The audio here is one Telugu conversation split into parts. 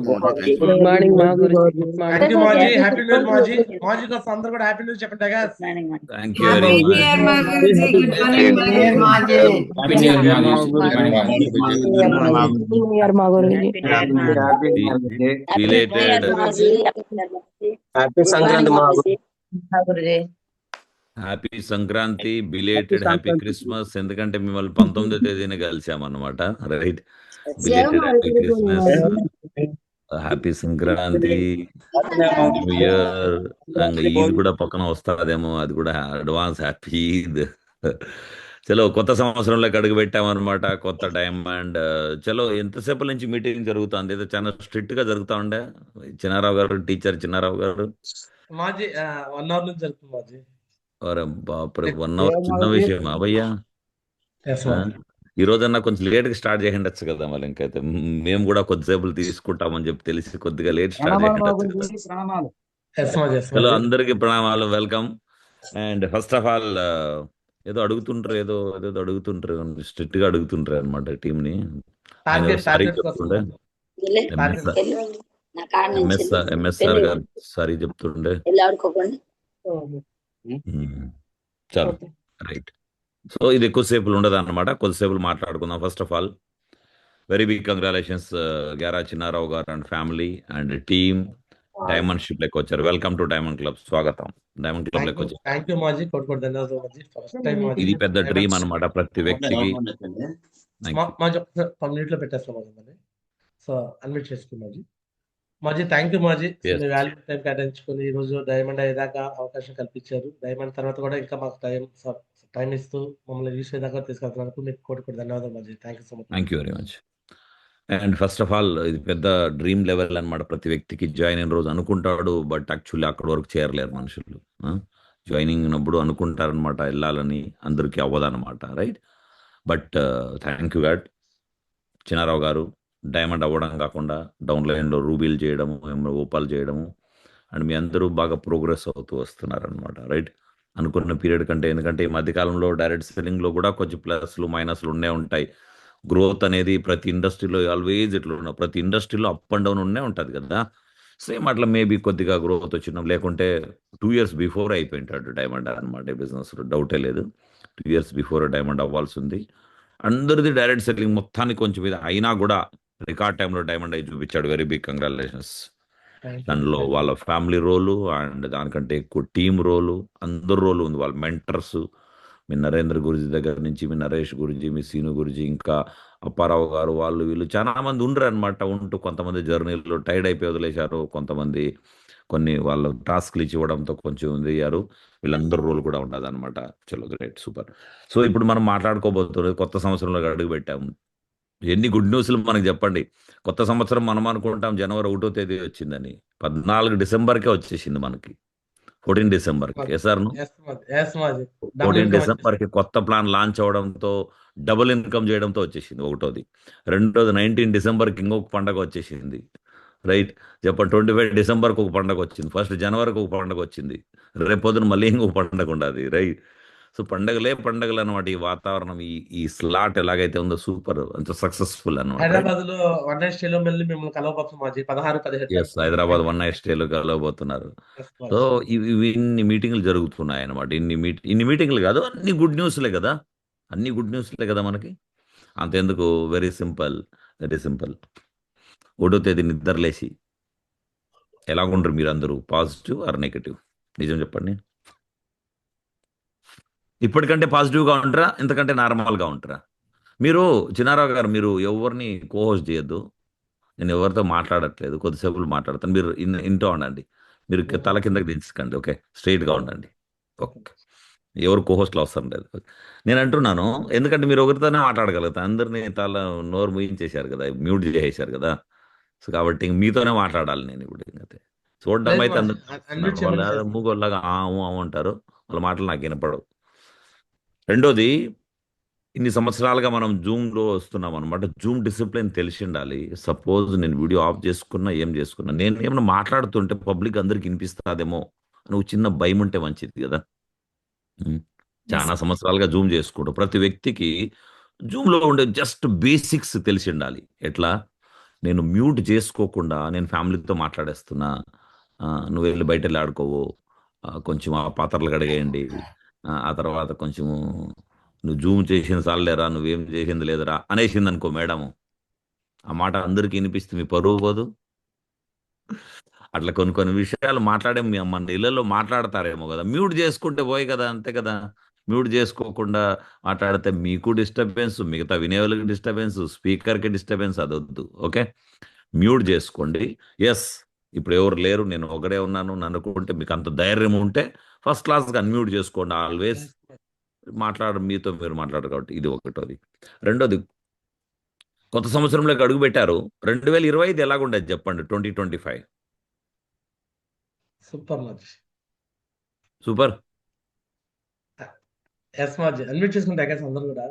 గుడ్ మార్నింగ్ మా గురుజీ. Good thank morning. You Maji. Happy news Maji. Maji కోసం అందరూ కూడా హ్యాపీ న్యూస్ చెప్పండి guys. Thank you very much. మా గురుజీ. బిలేటెడ్ హ్యాపీ సంక్రాంతి మా happy Sankranti, belated happy Christmas. ఎందుకంటే మిమ్మల్ని 19వ తేదీన కలిసామన్నమాట, right? Belated happy Christmas, happy Sankranti, new year. Eid కూడా పక్కన వస్తాదేమో, అది కూడా అడ్వాన్స్ హ్యాపీ ఈద్. చలో కొత్త సంవత్సరంలోకి అడుగు పెట్టామన్నమాట, కొత్త డైమండ్. చలో ఎంతసేపు నుంచి మీటింగ్ జరుగుతుంది? ఏదో చాలా స్ట్రిక్ట్ గా జరుగుతా ఉండే. చిన్నారావు గారు, టీచర్ చిన్నారావు గారు. మాజీ 1 hour నుంచి జరుగుతుంది మాజీ. అరే బాప్రే, 1 hour చిన్న విషయం భయ్యా. ఈ రోజన్నా కొంచెం లేట్ గా స్టార్ట్ చేయండొచ్చు కదా, మళ్ళీ ఇంకైతే మేము కూడా కొద్దిసేపు తీసుకుంటామని చెప్పి తెలిసి కొద్దిగా లేట్ స్టార్ట్ చేయండొచ్చు కదా. హలో, అందరికి ప్రణామాలు, welcome. And first of all ఏదో అడుగుతుంటారు, ఏదో అడుగుతుంటారు, స్ట్రిక్ట్ గా అడుగుతుంటారు అనమాట టీమ్ ని. సారీ చెప్తుండే, ఎంఎస్ఆర్ గారు సారీ చెప్తుండే. చలో రైట్. సో ఇది ఎక్కువసేపులు ఉండదు అనమాట, కొద్దిసేపులు మాట్లాడుకుందాం. First of all very big congratulations గ్యారా చిన్నారావు గారు and family and team. Diamond ship లెక్క వచ్చారు. వెల్కమ్ టు డైమండ్ క్లబ్, స్వాగతం. డైమండ్ క్లబ్ లెక్క వచ్చారు. ఇది పెద్ద డ్రీమ్ అనమాట ప్రతి వ్యక్తికి. సో అన్మిట్ చేసుకున్నాం మాజీ. మాజీ థ్యాంక్ యూ మాజీ, వాల్యూ టైం కేటాయించుకొని ఈ రోజు డైమండ్ అయ్యేదాకా అవకాశం కల్పించారు. డైమండ్ తర్వాత కూడా ఇంకా మాకు టైం ఇస్తూ మమ్మల్ని రీచ్ అయ్యేదాకా తీసుకెళ్తున్నందుకు మీకు కోటి ధన్యవాదాలు మాజీ. Thank you so much. Thank you very much. And first of all ఇది పెద్ద డ్రీమ్ లెవెల్ అనమాట. ప్రతి వ్యక్తికి జాయిన్ అయిన రోజు అనుకుంటాడు, బట్ యాక్చువల్లీ అక్కడ వరకు చేరలేరు మనుషులు. జాయినింగ్ ఉన్నప్పుడు అనుకుంటారనమాట వెళ్ళాలని, అందరికీ అవ్వదన్నమాట, right? But thank you god Chinnarao గారు. డైమండ్ అవ్వడం కాకుండా డౌన్లైన్లో రూబీలు చేయడము, ఓపాలు చేయడము, అండ్ మీ అందరూ బాగా ప్రోగ్రెస్ అవుతూ వస్తున్నారనమాట, రైట్? అనుకున్న పీరియడ్ కంటే. ఎందుకంటే ఈ మధ్యకాలంలో డైరెక్ట్ సెల్లింగ్లో కూడా కొంచెం ప్లస్లు మైనస్లు ఉంటాయి. గ్రోత్ అనేది ప్రతి ఇండస్ట్రీలో ఆల్వేజ్ ఇట్లా ఉన్న, ప్రతి ఇండస్ట్రీలో అప్ అండ్ డౌన్ ఉంటుంది కదా. సేమ్ అట్లా మేబీ కొద్దిగా గ్రోత్ వచ్చినాం, లేకుంటే 2 years బిఫోర్ అయిపోయింటాడు డైమండ్ అనమాట. బిజినెస్లో డౌటే లేదు, 2 years బిఫోర్ డైమండ్ అవ్వాల్సి ఉంది. అందరిది డైరెక్ట్ సెల్లింగ్ మొత్తానికి కొంచెం మీద అయినా కూడా రికార్డ్ టైంలో డైమండ్ అయి చూపించాడు. Very big congratulations. దానిలో వాళ్ళ ఫ్యామిలీ రోలు అండ్ దానికంటే ఎక్కువ టీమ్ రోలు, అందరు రోలు ఉంది. వాళ్ళ మెంటర్స్, మీ నరేంద్ర గురుజీ దగ్గర నుంచి, మీ నరేష్ గురుజీ, మీ సీను గురుజీ, ఇంకా అప్పారావు గారు, వాళ్ళు వీళ్ళు చాలా మంది ఉండరు అనమాట. ఉంటూ కొంతమంది జర్నీలో టైర్డ్ అయిపోయి వదిలేశారు, కొంతమంది కొన్ని వాళ్ళు టాస్క్లు ఇచ్చి ఇవ్వడంతో కొంచెం అయ్యారు. వీళ్ళందరూ రోల్ కూడా ఉండదు అనమాట. చలో గ్రేట్, సూపర్. సో ఇప్పుడు మనం మాట్లాడుకోబోతున్నది కొత్త సంవత్సరంలో అడుగు పెట్టాము. ఎన్ని గుడ్ న్యూస్లు మనకు చెప్పండి. కొత్త సంవత్సరం మనం అనుకుంటాం జనవరి 1వ తేదీ వచ్చిందని, 14 డిసెంబర్కే వచ్చేసింది మనకి. 14 డిసెంబర్కి ఎస్ఆర్ను 14 డిసెంబర్కి కొత్త ప్లాన్ లాంచ్ అవడంతో డబుల్ ఇన్కమ్ చేయడంతో వచ్చేసింది 1వది. 2వది 19 డిసెంబర్కి ఇంకొక పండగ వచ్చేసింది, రైట్? చెప్పండి. 25 డిసెంబర్కి ఒక పండగ వచ్చింది, 1 జనవరికి ఒక పండగ వచ్చింది, రేపొద్దున మళ్ళీ ఇంకొక పండగ ఉండదు, రైట్? సో పండగలు అనమాట. ఈ వాతావరణం, ఈ స్లాట్ ఎలాగైతే ఉందో సూపర్, అంత సక్సెస్ఫుల్ అనమాట. హైదరాబాద్ లో 1 night stay లో మళ్ళీ మిమ్మల్ని కలవబోతున్నాం మాజీ. 16-17 హైదరాబాద్ 1 night stay లో కలవబోతున్నారు. సో ఇన్ని మీటింగ్లు జరుగుతున్నాయి అనమాట. ఇన్ని మీటింగ్లు కాదు, అన్ని గుడ్ న్యూస్లే కదా, అన్ని గుడ్ న్యూస్లే కదా మనకి. అంతెందుకు, వెరీ సింపుల్. 1వ తేదీ నిద్రలేసి ఎలాగుంటారు మీరు అందరూ? Positive or negative? నిజం చెప్పండి. ఇప్పటికంటే పాజిటివ్గా ఉంటారా, ఇంతకంటే నార్మల్గా ఉంటారా? మీరు చిన్నారావు గారు, మీరు ఎవరిని కోహోస్ట్ చేయొద్దు. నేను ఎవరితో మాట్లాడట్లేదు, కొద్దిసేపు మాట్లాడతాను. మీరు ఇంటో ఉండండి, మీరు తల కిందకి దించకండి, ఓకే? స్ట్రైట్గా ఉండండి, ఓకే? ఎవరు కోహోస్ట్లు అవసరం లేదు. నేను అంటున్నాను ఎందుకంటే మీరు ఒకరితోనే మాట్లాడగలుగుతాను. అందరినీ నోరు ముయించేశారు కదా, మ్యూట్ చేసేశారు కదా. సో కాబట్టి మీతోనే మాట్లాడాలి నేను ఇప్పుడు. ఇంకైతే చూడడం అయితే అందరూ మూగోళ్ళగా అంటారు, వాళ్ళ మాటలు నాకు వినపడవు. 2వది, ఇన్ని సంవత్సరాలుగా మనం జూమ్లో వస్తున్నాం అనమాట. జూమ్ డిసిప్లిన్ తెలిసి ఉండాలి. సపోజ్ నేను వీడియో ఆఫ్ చేసుకున్నా, ఏం చేసుకున్నా, నేను ఏమైనా మాట్లాడుతుంటే పబ్లిక్ అందరికి వినిపిస్తుందేమో నువ్వు చిన్న భయం ఉంటే మంచిది కదా. చాలా సంవత్సరాలుగా జూమ్ చేసుకుంటూ ప్రతి వ్యక్తికి జూమ్లో ఉండే జస్ట్ బేసిక్స్ తెలిసి ఉండాలి. ఎట్లా నేను మ్యూట్ చేసుకోకుండా నేను ఫ్యామిలీతో మాట్లాడేస్తున్నా. నువ్వు వెళ్ళి బయట వెళ్ళి ఆడుకోవు, కొంచెం ఆ పాత్రలు కడిగేయండి, ఆ తర్వాత కొంచెము నువ్వు జూమ్ చేసిన సార్లేరా, నువ్వేం చేసింది లేదురా అనేసింది అనుకో మేడము, ఆ మాట అందరికీ వినిపిస్తే మీ పరువు పోదు. అట్లా కొన్ని కొన్ని విషయాలు మాట్లాడే మన ఇళ్ళల్లో మాట్లాడతారేమో కదా, మ్యూట్ చేసుకుంటే పోయి కదా, అంతే కదా. మ్యూట్ చేసుకోకుండా మాట్లాడితే మీకు డిస్టర్బెన్స్, మిగతా వినేవాళ్ళకి డిస్టర్బెన్స్, స్పీకర్కి డిస్టర్బెన్స్, అదొద్దు. ఓకే, మ్యూట్ చేసుకోండి. ఎస్, ఇప్పుడు ఎవరు లేరు, నేను ఒకడే ఉన్నాను అనుకుంటే, మీకు అంత ధైర్యం ఉంటే ఫస్ట్ క్లాస్గా అన్మ్యూట్ చేసుకోండి. ఆల్వేస్ మీతో మీరు మాట్లాడరు కాబట్టి ఇది ఒకటోది. రెండోది, కొత్త సంవత్సరంలోకి అడుగు పెట్టారు. 2025 ఎలాగుండేది చెప్పండి? 2025 సూపర్ మాజీ. సూపర్. ఎస్ మాజీ, అన్మ్యూట్ చేసుకుంటే అందరూ కూడా.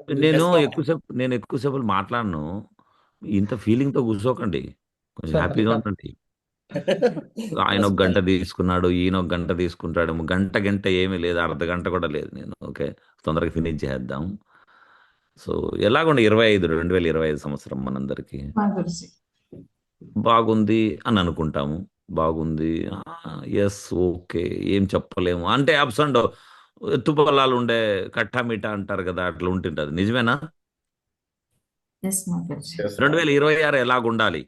నేను ఎక్కువసేపు మాట్లాడను. ఇంత ఫీలింగ్తో కూర్చోకండి, కొంచెం హ్యాపీగా ఉండండి. ఆయన ఒక గంట తీసుకున్నాడు, ఈయన ఒక గంట తీసుకుంటాడు. గంట ఏమీ లేదు, అర్ధ గంట కూడా లేదు. నేను ఓకే, తొందరగా ఫినిష్ చేద్దాం. సో ఎలాగుండే 2025 సంవత్సరం మనందరికీ బాగుంది అని అనుకుంటాము. బాగుంది, ఎస్, ఓకే, ఏం చెప్పలేము అంటే అప్స్ అండ్ ఎత్తుపల్లాలు ఉండే కట్టామిటా అంటారు కదా, అట్లా ఉంటుంటది. నిజమేనా? 2026 ఎలాగుండాలి?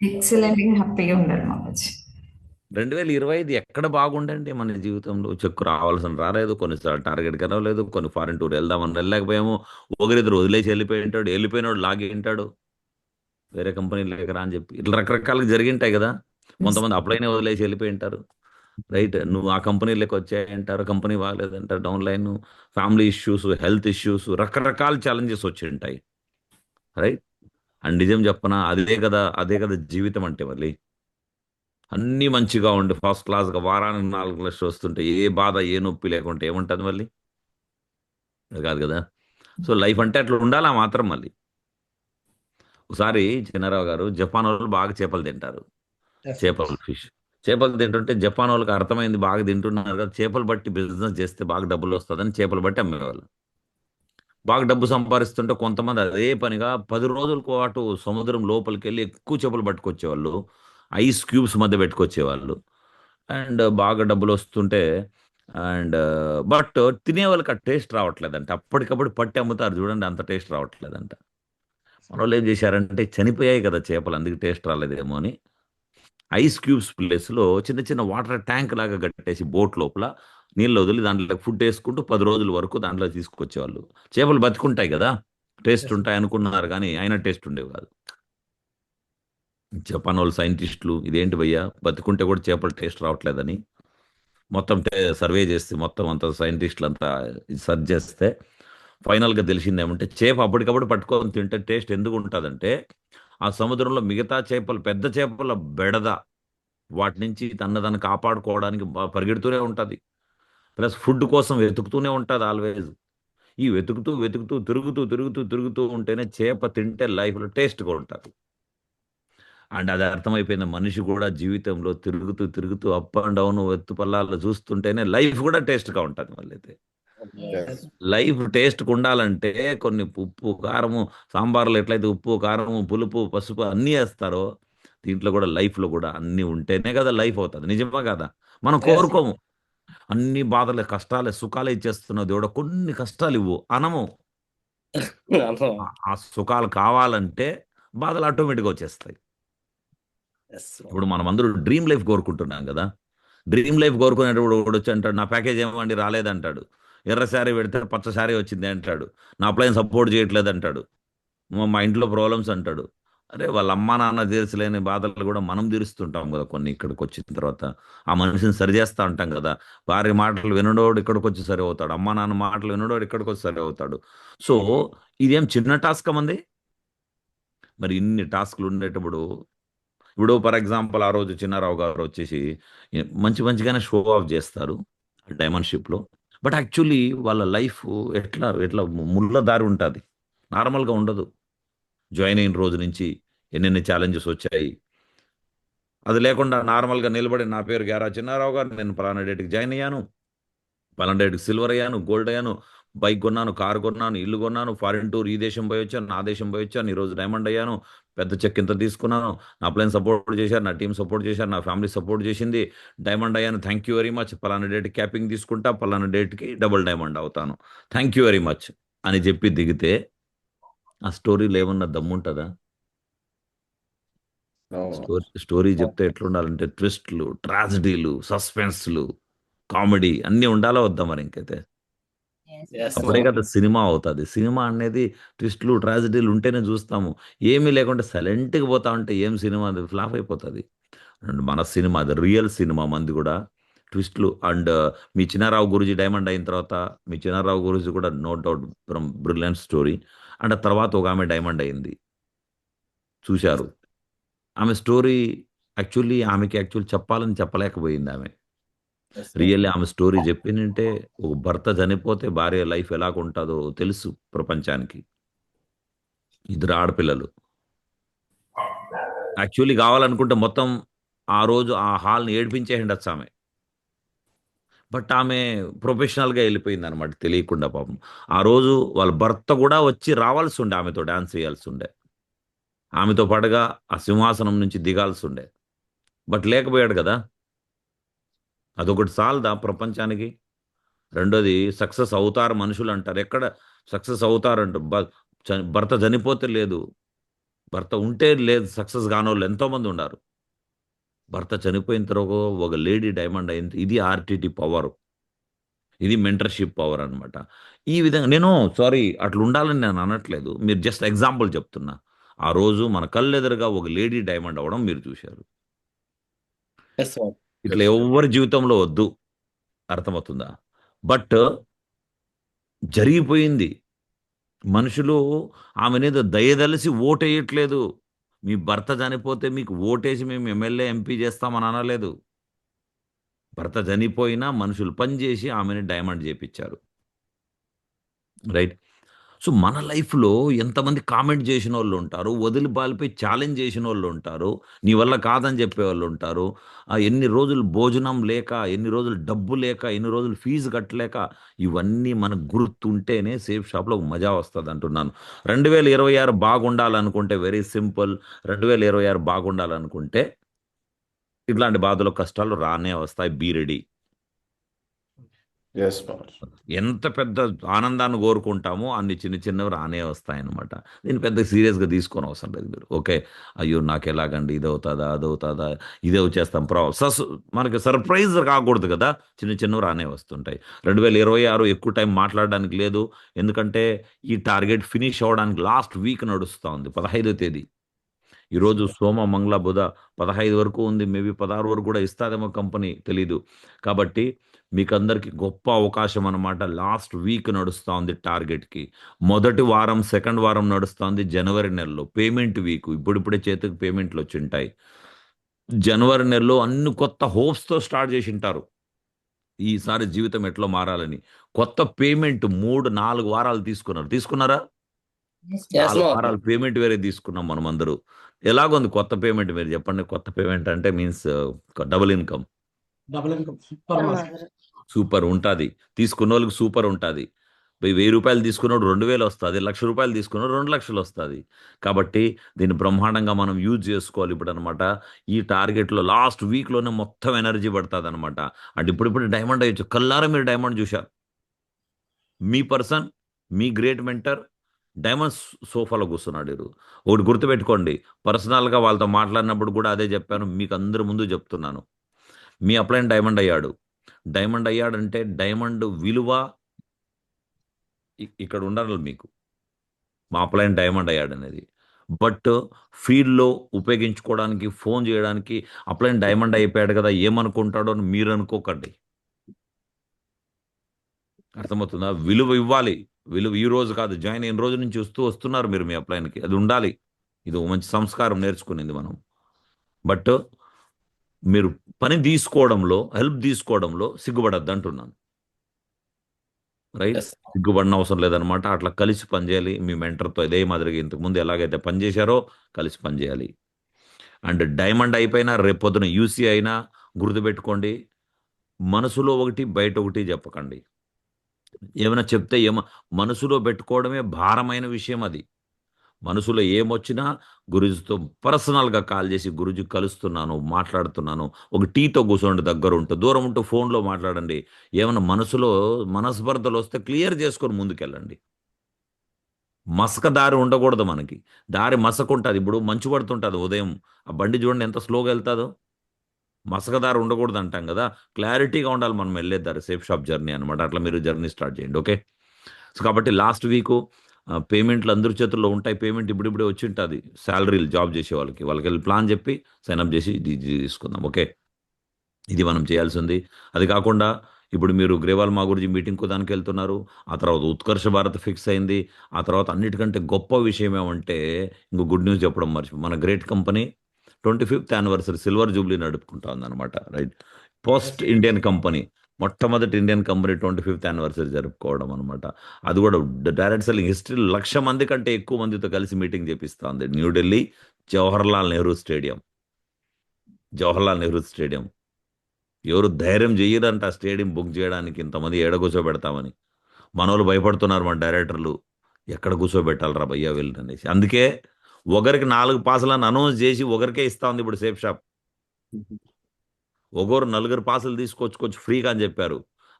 ఎక్సలెంట్ గా హ్యాపీగా ఉండాలి మాకు. 2025 ఎక్కడ బాగుండండి మన జీవితంలో? చెక్కు రావాల్సిన రాలేదు, కొన్నిసార్లు టార్గెట్ కనవలేదు, కొన్ని ఫారిన్ టూర్ వెళ్దామని వెళ్ళలేకపోయాము, ఒకరిద్దరు వదిలేసి వెళ్ళిపోయినాడు లాగి ఉంటాడు, వేరే కంపెనీ లేకరా అని చెప్పి, ఇట్లా రకరకాలుగా జరిగింటాయి కదా. కొంతమంది అప్లైనే వదిలేసి వెళ్ళిపోయి ఉంటారు. రైట్, నువ్వు ఆ కంపెనీలోకి వచ్చాయంటారు, కంపెనీ బాగాలేదంటారు, down line, family issues, health issues, రకరకాల ఛాలెంజెస్ వచ్చి ఉంటాయి. రైట్, అండ్ నిజం చెప్పనా, అదే కదా జీవితం అంటే. మళ్ళీ అన్నీ మంచిగా ఉండి ఫస్ట్ క్లాస్గా వారానికి 4 లక్షలు వస్తుంటే, ఏ బాధ ఏ నొప్పి లేకుంటే ఏముంటుంది మళ్ళీ? అది కాదు కదా. సో లైఫ్ అంటే అట్లా ఉండాలా మాత్రం. మళ్ళీ ఒకసారి చిన్నారావు గారు, జపాన్ వాళ్ళు బాగా చేపలు తింటారు, ఫిష్ చేపలు తింటుంటే జపాన్ వాళ్ళకి అర్థమైంది, బాగా తింటున్నారు కదా, చేపలు బట్టి బిజినెస్ చేస్తే బాగా డబ్బులు వస్తుందని చేపలు బట్టి అమ్మేవాళ్ళు. బాగా డబ్బు సంపాదిస్తుంటే కొంతమంది అదే పనిగా 10 రోజుల పాటు సముద్రం లోపలికి వెళ్ళి ఎక్కువ చేపలు పట్టుకొచ్చేవాళ్ళు, ఐస్ క్యూబ్స్ మధ్య పెట్టుకొచ్చేవాళ్ళు. అండ్ బాగా డబ్బులు వస్తుంటే, అండ్ బట్ తినే వాళ్ళకి ఆ టేస్ట్ రావట్లేదంట. అప్పటికప్పుడు పట్టి అమ్ముతారు చూడండి, అంత టేస్ట్ రావట్లేదంట. మన వాళ్ళు ఏం చేశారంటే, చనిపోయాయి కదా చేపలు, అందుకు టేస్ట్ రాలేదేమో అని ఐస్ క్యూబ్స్ ప్లేస్లో చిన్న చిన్న వాటర్ ట్యాంక్ లాగా కట్టేసి బోట్ లోపల నీళ్ళు వదిలి దాంట్లో ఫుడ్ వేసుకుంటూ 10 రోజుల వరకు దాంట్లో తీసుకొచ్చేవాళ్ళు. చేపలు బతుకుంటాయి కదా, టేస్ట్ ఉంటాయి అనుకున్నారు, కానీ అయినా టేస్ట్ ఉండేవి కాదు. జపాన్ వాళ్ళు సైంటిస్టులు, ఇదేంటి భయ్యా బతుకుంటే కూడా చేపలు టేస్ట్ రావట్లేదని మొత్తం సర్వే చేస్తే, మొత్తం అంతా సైంటిస్టులు అంతా సర్చ్ చేస్తే ఫైనల్గా తెలిసింది ఏమంటే, చేప అప్పటికప్పుడు పట్టుకొని తింటే టేస్ట్ ఎందుకు ఉంటుందంటే, ఆ సముద్రంలో మిగతా చేపలు, పెద్ద చేపల బెడద, వాటి నుంచి తనను కాపాడుకోవడానికి పరిగెడుతూనే ఉంటుంది. ప్లస్ ఫుడ్ కోసం వెతుకుతూనే ఉంటుంది ఆల్వేజ్. ఈ వెతుకుతూ వెతుకుతూ తిరుగుతూ ఉంటేనే చేప తింటే లైఫ్లో టేస్ట్గా ఉంటుంది. అండ్ అది అర్థమైపోయింది, మనిషి కూడా జీవితంలో తిరుగుతూ అప్ అండ్ డౌన్ ఎత్తు పల్లాలు చూస్తుంటేనే లైఫ్ కూడా టేస్ట్గా ఉంటుంది. మళ్ళీ అయితే లైఫ్ టేస్ట్గా ఉండాలంటే కొన్ని ఉప్పు కారము, సాంబార్లో ఎట్లయితే ఉప్పు కారము పులుపు పసుపు అన్నీ వేస్తారో, దీంట్లో కూడా లైఫ్లో కూడా అన్నీ ఉంటేనే కదా లైఫ్ అవుతుంది. నిజమా కదా? మనం కోరుకోము, అన్ని బాధలే కష్టాలే సుఖాలే ఇచ్చేస్తున్నావు దేవుడు, కొన్ని కష్టాలు ఇవ్వు అనము. ఆ సుఖాలు కావాలంటే బాధలు ఆటోమేటిక్గా వచ్చేస్తాయి. ఇప్పుడు మనం అందరూ డ్రీమ్ లైఫ్ కోరుకుంటున్నాం కదా. డ్రీమ్ లైఫ్ కోరుకునేటప్పుడు ఒకడు వచ్చి అంటాడు, నా ప్యాకేజ్ ఏమండి రాలేదంటాడు, ఎర్ర శారీ పెడితే పచ్చ శారీ వచ్చింది అంటాడు, నా అప్లైన్ సపోర్ట్ చేయట్లేదు అంటాడు, మా ఇంట్లో ప్రాబ్లమ్స్ అంటాడు. అరే, వాళ్ళ అమ్మా నాన్న తీర్చలేని బాధలు కూడా మనం తీరుస్తుంటాం కదా కొన్ని. ఇక్కడికి వచ్చిన తర్వాత ఆ మనిషిని సరి చేస్తూ ఉంటాం కదా. భార్య మాటలు వినడోడు ఇక్కడికి వచ్చి సరి అవుతాడు, అమ్మా నాన్న మాటలు వినడోడు ఇక్కడికి వచ్చి సరి అవుతాడు. సో ఇదేం చిన్న టాస్క్ మంది? మరి ఇన్ని టాస్క్లు ఉండేటప్పుడు, ఇప్పుడు ఫర్ ఎగ్జాంపుల్ ఆ రోజు చిన్నారావు గారు వచ్చేసి మంచిగానే షో ఆఫ్ చేస్తారు డైమండ్ షిప్లో, బట్ యాక్చువల్లీ వాళ్ళ లైఫ్ ఎట్లా ఎట్లా ముళ్ళ దారి ఉంటుంది, నార్మల్గా ఉండదు. జాయిన్ అయిన రోజు నుంచి ఎన్నెన్ని ఛాలెంజెస్ వచ్చాయి. అది లేకుండా నార్మల్గా నిలబడి, నా పేరు గ్యారా చిన్నారావు గారు, నేను పలానా డేట్కి జాయిన్ అయ్యాను, పలానా డేట్కి సిల్వర్ అయ్యాను, గోల్డ్ అయ్యాను, బైక్ కొన్నాను, కారు కొన్నాను, ఇల్లు కొన్నాను, ఫారిన్ టూర్ ఈ దేశం పోయి వచ్చాను, నా దేశం పోయి వచ్చాను, ఈరోజు డైమండ్ అయ్యాను, పెద్ద చెక్ ఇంత తీసుకున్నాను, నా ప్లాన్ సపోర్ట్ చేశారు, నా టీం సపోర్ట్ చేశారు, నా ఫ్యామిలీ సపోర్ట్ చేసింది, డైమండ్ అయ్యాను, థ్యాంక్ యూ వెరీ మచ్, పలానా డేట్ క్యాపింగ్ తీసుకుంటా, పలానా డేట్కి డబుల్ డైమండ్ అవుతాను, థ్యాంక్ యూ వెరీ మచ్ అని చెప్పి దిగితే ఆ స్టోరీలో ఏమన్నా దమ్ముంటుందా? స్టోరీ చెప్తే ఎట్లుండాలంటే ట్విస్ట్లు, ట్రాజడీలు, సస్పెన్స్లు, కామెడీ అన్నీ ఉండాలా వద్దా మరి ఇంకైతే? Yes, అప్పుడే ma'am. కదా సినిమా అవుతుంది. సినిమా అనేది ట్విస్ట్లు, ట్రాజడీలు ఉంటేనే చూస్తాము. ఏమీ లేకుండా సైలెంట్గా పోతా ఉంటే ఏం సినిమా, అది ఫ్లాప్ అయిపోతుంది. అండ్ మన సినిమా అది రియల్ సినిమా మంది కూడా ట్విస్ట్లు. అండ్ మీ చిన్నారావు గురూజీ డైమండ్ అయిన తర్వాత మీ చిన్నారావు గురూజీ కూడా no doubt from brilliant story. And తర్వాత ఒక ఆమె డైమండ్ అయింది, చూశారు. ఆమె స్టోరీ యాక్చువల్లీ చెప్పాలని చెప్పలేకపోయింది ఆమె. Yes, ma'am. రియల్లీ ఆమె స్టోరీ చెప్పిందంటే ఒక భర్త చనిపోతే భార్య లైఫ్ ఎలాగుంటుందో తెలుసు ప్రపంచానికి. ఇద్దరు ఆడపిల్లలు. యాక్చువల్లీ కావాలనుకుంటే మొత్తం ఆ రోజు ఆ హాల్ని ఏడిపించే ఉండొచ్చు ఆమె. బట్ ఆమె ప్రొఫెషనల్గా వెళ్ళిపోయింది అనమాట తెలియకుండా పాపం. ఆ రోజు వాళ్ళ భర్త కూడా వచ్చి రావాల్సి ఉండే, ఆమెతో డాన్స్ చేయాల్సి ఉండే, ఆమెతో పాటుగా ఆ సింహాసనం నుంచి దిగాల్సి ఉండే. బట్ లేకపోయాడు కదా. అదొకటి చాలదా ప్రపంచానికి? రెండోది సక్సెస్ అవుతారు మనుషులు అంటారు, ఎక్కడ సక్సెస్ అవుతారంట? భర్త చనిపోతే లేదు, భర్త ఉంటే లేదు, సక్సెస్ కానోళ్ళు ఎంతోమంది ఉన్నారు. భర్త చనిపోయిన తర్వాత ఒక లేడీ డైమండ్ అయింది. ఇది ఆర్టీటీ పవర్, ఇది మెంటర్షిప్ పవర్ అనమాట. ఈ విధంగా నేను సారీ అట్లా ఉండాలని నేను అనట్లేదు, మీరు జస్ట్ ఎగ్జాంపుల్ చెప్తున్నా. ఆ రోజు మన కళ్ళెదురుగా ఒక లేడీ డైమండ్ అవ్వడం మీరు చూశారు. Yes, ma'am. ఇట్లా ఎవరి జీవితంలో వద్దు, అర్థమవుతుందా? బట్ జరిగిపోయింది. మనుషులు ఆమెనేదో దయదలిసి ఓటేయట్లేదు. మీ భర్త చనిపోతే మీకు ఓటేసి మేము ఎమ్మెల్యే ఎంపీ చేస్తామని అనలేదు. భర్త చనిపోయినా మనుషులు పనిచేసి ఆమెని డైమండ్ చేపించారు. రైట్. సో మన లైఫ్లో ఎంతమంది కామెంట్ చేసిన వాళ్ళు ఉంటారు, వదిలి బాలిపోయి ఛాలెంజ్ చేసిన వాళ్ళు ఉంటారు, నీ వల్ల కాదని చెప్పేవాళ్ళు ఉంటారు. ఎన్ని రోజులు భోజనం లేక, ఎన్ని రోజులు డబ్బు లేక, ఎన్ని రోజులు ఫీజు కట్టలేక, ఇవన్నీ మనకు గుర్తుంటేనే సేఫ్ షాప్లో మజా వస్తుంది అంటున్నాను. 2026 బాగుండాలనుకుంటే వెరీ సింపుల్. 2026 బాగుండాలనుకుంటే ఇట్లాంటి బాధలు, కష్టాలు రానే వస్తాయి. Be ready. Yes, ma'am. ఎంత పెద్ద ఆనందాన్ని కోరుకుంటామో అన్ని చిన్న చిన్నవి రానే వస్తాయన్నమాట. దీన్ని పెద్ద సీరియస్గా తీసుకొని అవసరం లేదు మీరు. ఓకే, అయ్యో నాకు ఎలాగండి, ఇది అవుతుందా, అది అవుతుందా, ఇదే వచ్చేస్తాం మనకి సర్ప్రైజ్ కాకూడదు కదా. చిన్న చిన్నవి రానే వస్తుంటాయి. 2026 ఎక్కువ టైం మాట్లాడడానికి లేదు, ఎందుకంటే ఈ టార్గెట్ ఫినిష్ అవ్వడానికి లాస్ట్ వీక్ నడుస్తూ ఉంది, 15వ తేదీ. ఈరోజు సోమ, మంగళ, బుధ 15 వరకు ఉంది. మేబీ 16 వరకు కూడా ఇస్తాదేమో కంపెనీ, తెలీదు. కాబట్టి మీకు అందరికీ గొప్ప అవకాశం అనమాట. లాస్ట్ వీక్ నడుస్తూ ఉంది టార్గెట్కి. మొదటి వారం, సెకండ్ వారం నడుస్తుంది జనవరి నెలలో, పేమెంట్ వీక్. ఇప్పుడిప్పుడే చేతికి పేమెంట్లు వచ్చి ఉంటాయి. జనవరి నెలలో అన్ని కొత్త హోప్స్తో స్టార్ట్ చేసి ఉంటారు, ఈసారి జీవితం ఎట్లా మారాలని. కొత్త పేమెంట్ 3-4 వారాలు తీసుకున్నారా? Yes, 4 ma'am. వారాలు పేమెంట్ వేరే తీసుకున్నాం మనం అందరూ. ఎలాగుంది కొత్త పేమెంట్, మీరు చెప్పండి. కొత్త పేమెంట్ అంటే means double income. Double income super master. Super ఉంటుంది. తీసుకున్న వాళ్ళకి సూపర్ ఉంటుంది. 1000 రూపాయలు తీసుకున్నాడు 2000 వస్తుంది, 1,00,000 రూపాయలు తీసుకున్నాడు 2,00,000 వస్తుంది. కాబట్టి దీన్ని బ్రహ్మాండంగా మనం యూజ్ చేసుకోవాలి ఇప్పుడు అనమాట. ఈ టార్గెట్లో లాస్ట్ వీక్లోనే మొత్తం ఎనర్జీ పడుతుంది అనమాట. అంటే ఇప్పుడు డైమండ్ అయ్యొచ్చు. కల్లారా మీరు డైమండ్ చూశారు. మీ పర్సన్, మీ గ్రేట్ మెంటర్ డైమండ్ సోఫాలో కూర్చున్నాడు. ఒకటి గుర్తుపెట్టుకోండి, పర్సనల్గా వాళ్ళతో మాట్లాడినప్పుడు కూడా అదే చెప్పాను, మీకు అందరి ముందు చెప్తున్నాను. మీ అప్లైన్ డైమండ్ అయ్యాడు. డైమండ్ అయ్యాడంటే డైమండ్ విలువ ఇక్కడ ఉండాలి మీకు. మా అప్లైన్ డైమండ్ అయ్యాడు అనేది. బట్ ఫీల్డ్లో ఉపయోగించుకోవడానికి, ఫోన్ చేయడానికి అప్లైన్ డైమండ్ అయిపోయాడు కదా ఏమనుకుంటాడో అని మీరు అనుకోకండి. అర్థమవుతుందా? విలువ ఇవ్వాలి. విలువ ఈ రోజు కాదు, జాయిన్ అయిన రోజు నుంచి వస్తున్నారు మీరు మీ అప్లైన్కి. అది ఉండాలి. ఇది ఒక మంచి సంస్కారం నేర్చుకునేది మనం. బట్ మీరు పని తీసుకోవడంలో, హెల్ప్ తీసుకోవడంలో సిగ్గుపడద్దు అంటున్నాను. రైట్. Yes. సిగ్గుపడిన అవసరం లేదనమాట. అట్లా కలిసి పనిచేయాలి మీ మెంటర్తో. ఇదే మాదిరిగా ఇంతకుముందు ఎలాగైతే పనిచేశారో కలిసి పనిచేయాలి. అండ్ డైమండ్ అయిపోయినా రేపొద్దున యూసీ అయినా గుర్తుపెట్టుకోండి, మనసులో ఒకటి బయట ఒకటి చెప్పకండి. ఏమైనా చెప్తే మనసులో పెట్టుకోవడమే భారమైన విషయం అది. మనసులో ఏమొచ్చినా గురూజీతో పర్సనల్గా కాల్ చేసి గురూజీ కలుస్తున్నాను, మాట్లాడుతున్నాను. ఒక టీతో కూర్చోండి, దగ్గర ఉంటూ, దూరం ఉంటూ ఫోన్లో మాట్లాడండి. ఏమన్నా మనసులో మనస్పర్ధలు వస్తే క్లియర్ చేసుకొని ముందుకెళ్ళండి. మసక దారి ఉండకూడదు మనకి. దారి మసకుంటుంది. ఇప్పుడు మంచు పడుతుంటుంది ఉదయం, ఆ బండి చూడండి ఎంత స్లోగా వెళ్తుందో. మసక దారి ఉండకూడదు అంటాం కదా. క్లారిటీగా ఉండాలి మనం వెళ్ళే దారి. సేఫ్ షాప్ జర్నీ అనమాట. అట్లా మీరు జర్నీ స్టార్ట్ చేయండి. ఓకే. సో కాబట్టి లాస్ట్ వీకు పేమెంట్లు అందరి చేతుల్లో ఉంటాయి. పేమెంట్ ఇప్పుడిప్పుడే వచ్చి ఉంటుంది. శాలరీలు జాబ్ చేసే వాళ్ళకి వెళ్ళి ప్లాన్ చెప్పి సైన్అప్ చేసి ఇది తీసుకుందాం. ఓకే. ఇది మనం చేయాల్సింది. అది కాకుండా ఇప్పుడు మీరు గ్రేవాల్ మా గురించి మీటింగ్‌కో దానికి వెళ్తున్నారు. ఆ తర్వాత ఉత్కర్ష భారత్ ఫిక్స్ అయింది. ఆ తర్వాత అన్నిటికంటే గొప్ప విషయం ఏమంటే ఇంకో గుడ్ న్యూస్ చెప్పడం మన great company 25th anniversary silver jubilee నడుపుకుంటా ఉందన్నమాట. రైట్. ఫస్ట్ ఇండియన్ కంపెనీ, మొట్టమొదటి ఇండియన్ కంపెనీ 25th యానివర్సరీ జరుపుకోవడం అనమాట. అది కూడా డైరెక్ట్ సెల్లింగ్ హిస్టరీలో 1,00,000 మంది కంటే ఎక్కువ మందితో కలిసి మీటింగ్ చేపిస్తా ఉంది. న్యూఢిల్లీ జవహర్లాల్ నెహ్రూ స్టేడియం. జవహర్లాల్ నెహ్రూ స్టేడియం. ఎవరు ధైర్యం చెయ్యరంట ఆ స్టేడియం బుక్ చేయడానికి, ఇంతమంది ఏడ కూర్చోబెడతామని. మనోళ్ళు భయపడుతున్నారు మన డైరెక్టర్లు. ఎక్కడ కూర్చోబెట్టాలరా భయ్యా వీళ్ళని అనేసి. అందుకే ఒకరికి 4 పాసులను అనౌన్స్ చేసి ఒకరికే ఇస్తా ఉంది ఇప్పుడు సేఫ్ షాప్. ఒకరు 4 పాసులు తీసుకొచ్చుకోవచ్చు ఫ్రీగా అని చెప్పారు.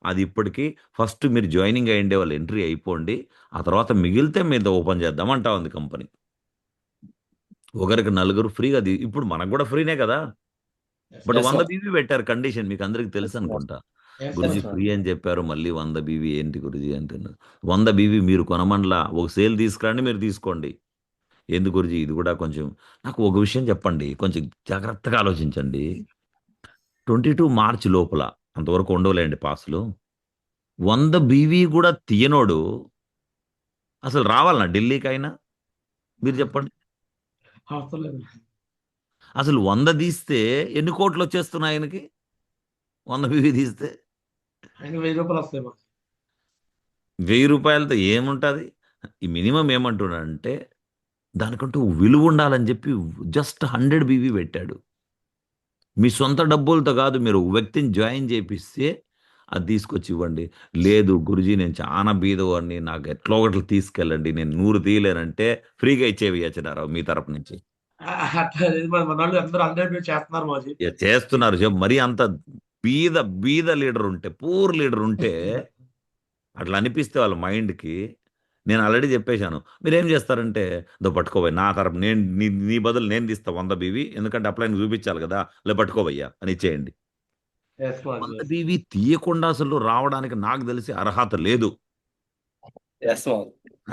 అది ఇప్పటికి ఫస్ట్ మీరు జాయినింగ్ అయ్యిండే వాళ్ళు ఎంట్రీ అయిపోండి. ఆ తర్వాత మిగిలితే మీద ఓపెన్ చేద్దామంటా ఉంది కంపెనీ. ఒకరికి 4 ఫ్రీగా ఇప్పుడు మనకు కూడా ఫ్రీనే కదా. But Yes, 100 sir. బీవీ పెట్టారు కండిషన్, మీకు అందరికి తెలుసు Yes, sir. అనుకుంటా. Yes, Guruji Yes, sir. Free అని చెప్పారు, మళ్ళీ 100 బీవీ ఏంటి గురుజీ అంటున్నారు. 100 బీవీ మీరు కొనమనలా, ఒక సేల్ తీసుకురండి మీరు తీసుకోండి. ఎందుకు గురుజీ ఇది కూడా కొంచెం నాకు ఒక విషయం చెప్పండి, కొంచెం జాగ్రత్తగా ఆలోచించండి. 22 మార్చ్ లోపల అంతవరకు ఉండవులేండి పాసులు. 100 బీవీ కూడా తీయనోడు అసలు రావాలనా ఢిల్లీకైనా? మీరు చెప్పండి. అవసరం లేదు. అసలు 100 తీస్తే ఎన్ని కోట్లు వచ్చేస్తున్నాయి ఆయనకి? 100 బీవీ తీస్తే ఆయన 1000 రూపాయలు వస్తాయి మాకు. 1000 రూపాయలతో ఏముంటుంది? ఈ మినిమం ఏమంటున్నాడంటే దానికంటూ విలువ ఉండాలని చెప్పి జస్ట్ 100 బీవీ పెట్టాడు. మీ సొంత డబ్బులతో కాదు, మీరు ఒక వ్యక్తిని జాయిన్ చేపిస్తే అది తీసుకొచ్చి ఇవ్వండి. లేదు గురుజీ నేను చాలా బీదవాడిని, నాకు ఎట్లా ఒకటి తీసుకెళ్ళండి, నేను 100 తీయలేనంటే ఫ్రీగా ఇచ్చేవి యచనారావు మీ తరపు నుంచి. అట్లా లేదు. మన వాళ్ళు అందరూ 100 చేస్తున్నారు మాజీ. ఇక చేస్తున్నారు మరీ అంత బీద బీద లీడర్ ఉంటే, పూర్ లీడర్ ఉంటే అట్లా అనిపిస్తే వాళ్ళ మైండ్కి. నేను ఆల్రెడీ చెప్పేశాను. మీరేం చేస్తారంటే పట్టుకోబోయ్ నా తరపు నేను నీ బదులు నేను తీస్తా 100 బీవీ, ఎందుకంటే అప్లైన్ చూపించాలి కదా, పట్టుకోబోయ్యా అని ఇచ్చేయండి. Yes, మాజీ. 100 బీవీ తీయకుండా అసలు రావడానికి నాకు తెలిసి అర్హత లేదు. Yes, sir.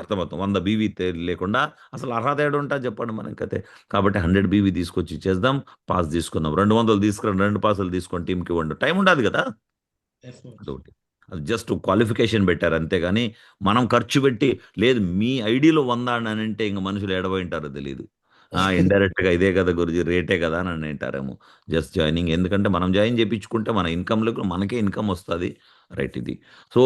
అర్థమవుతుంది. 100 బీవీ లేకుండా అసలు అర్హత ఏడు ఉంటుంది చెప్పండి మనకైతే. కాబట్టి 100 బీవీ తీసుకొచ్చి ఇచ్చేద్దాం. పాస్ తీసుకుందాం. 200 తీసుకురండి, 2 పాసులు తీసుకొని టీంకి ఇవ్వండి. టైం ఉండదు కదా. Yes, మాజీ. అదొకటి. అది జస్ట్ క్వాలిఫికేషన్ పెట్టారు అంతేగాని మనం ఖర్చు పెట్టి లేదు మీ ఐడిలో 100 అని అంటే ఇంక మనుషులు ఎడబోయింటారో తెలియదు. ఇండైరెక్ట్గా ఇదే కదా గురుజీ రేటే కదా అని అంటారేమో. జస్ట్ జాయినింగ్, ఎందుకంటే మనం జాయిన్ చేయించుకుంటే మన ఇన్కమ్లకు మనకే ఇన్కమ్ వస్తుంది. రైట్. ఇది సో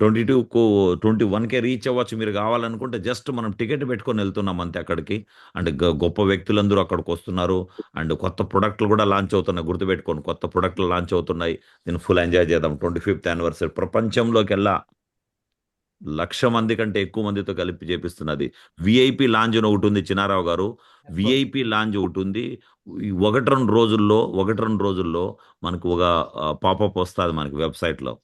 22కు 21కే రీచ్ అవ్వచ్చు మీరు కావాలనుకుంటే. జస్ట్ మనం టికెట్ పెట్టుకొని వెళ్తున్నాం అంతే అక్కడికి. అంటే గొప్ప వ్యక్తులందరూ అక్కడికి వస్తున్నారు. అండ్ కొత్త ప్రొడక్ట్లు కూడా లాంచ్ అవుతున్నాయి, గుర్తుపెట్టుకోండి. కొత్త ప్రొడక్ట్లు లాంచ్ అవుతున్నాయి. దీన్ని ఫుల్ ఎంజాయ్ చేద్దాం. 25th యానివర్సరీ ప్రపంచంలోకెల్లా 1,00,000 మంది కంటే ఎక్కువ మందితో కలిపి చేపిస్తున్నది. విఐపి లాంజ్ అని ఒకటి ఉంది చిన్నారావు గారు. విఐపి లాంజ్ ఒకటి ఉంది. ఈ 1-2 రోజుల్లో మనకు ఒక పాపప్ వస్తుంది మనకి వెబ్సైట్లో.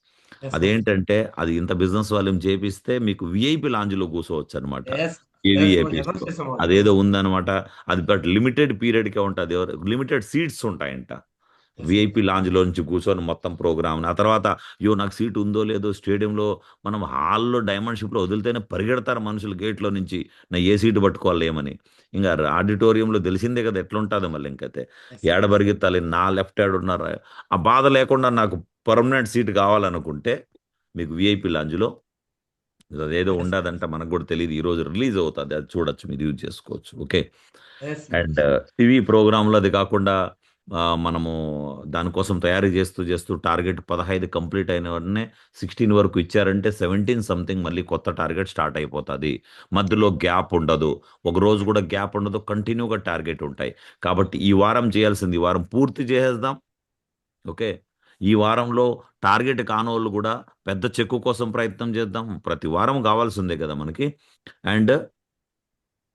Yes, అదేంటంటే అది ఇంత బిజినెస్ వాల్యూమ్ చేపిస్తే మీకు విఐపి లాంజ్లో కూర్చోవచ్చు అనమాట. Yes, ఈ yes, మాజీ. విఐపి అనౌన్స్ చేసాం మాజీ. అదేదో ఉందన్నమాట. అది బట్ లిమిటెడ్ పీరియడ్కే ఉంటుంది. లిమిటెడ్ సీట్స్ ఉంటాయంట. Yes, విఐపి లాంజ్లో నుంచి కూర్చొని మొత్తం ప్రోగ్రామ్. ఆ తర్వాత నాకు సీట్ ఉందో లేదో స్టేడియంలో మనం హాల్లో డైమండ్ షిప్లో వదిలితేనే పరిగెడతారు మనుషులు గేట్లో నుంచి, నా ఏ సీటు పట్టుకోవాలి ఏమని. ఇంకా ఆడిటోరియంలో తెలిసిందే కదా ఎట్లుంటుందో మళ్ళీ ఇంకైతే Yes. ఏడ పరిగెత్తాలి, నా లెఫ్ట్ హ్యాండ్ ఉన్నారు. ఆ బాధ లేకుండా నాకు పర్మనెంట్ సీట్ కావాలనుకుంటే మీకు విఐపి లాంజ్లో అదేదో Yes. ఉండదంట, మనకు కూడా తెలియదు. ఈరోజు రిలీజ్ అవుతుంది, అది చూడొచ్చు, మీరు యూజ్ చేసుకోవచ్చు. ఓకే. Yes, అండ్ ఇవి ప్రోగ్రాంలో అది కాకుండా మనము దానికోసం తయారీ చేస్తూ టార్గెట్ 15 కంప్లీట్ అయిన వెంటనే 16 వరకు ఇచ్చారంటే 17 సంథింగ్ మళ్ళీ కొత్త టార్గెట్ స్టార్ట్ అయిపోతుంది. మధ్యలో గ్యాప్ ఉండదు, ఒక రోజు కూడా గ్యాప్ ఉండదు, కంటిన్యూగా టార్గెట్ ఉంటాయి. కాబట్టి ఈ వారం చేయాల్సింది ఈ వారం పూర్తి చేసేద్దాం. ఓకే. ఈ వారంలో టార్గెట్ కానోళ్ళు కూడా పెద్ద చెక్కు కోసం ప్రయత్నం చేద్దాం. ప్రతి వారం కావాల్సిందే కదా మనకి. అండ్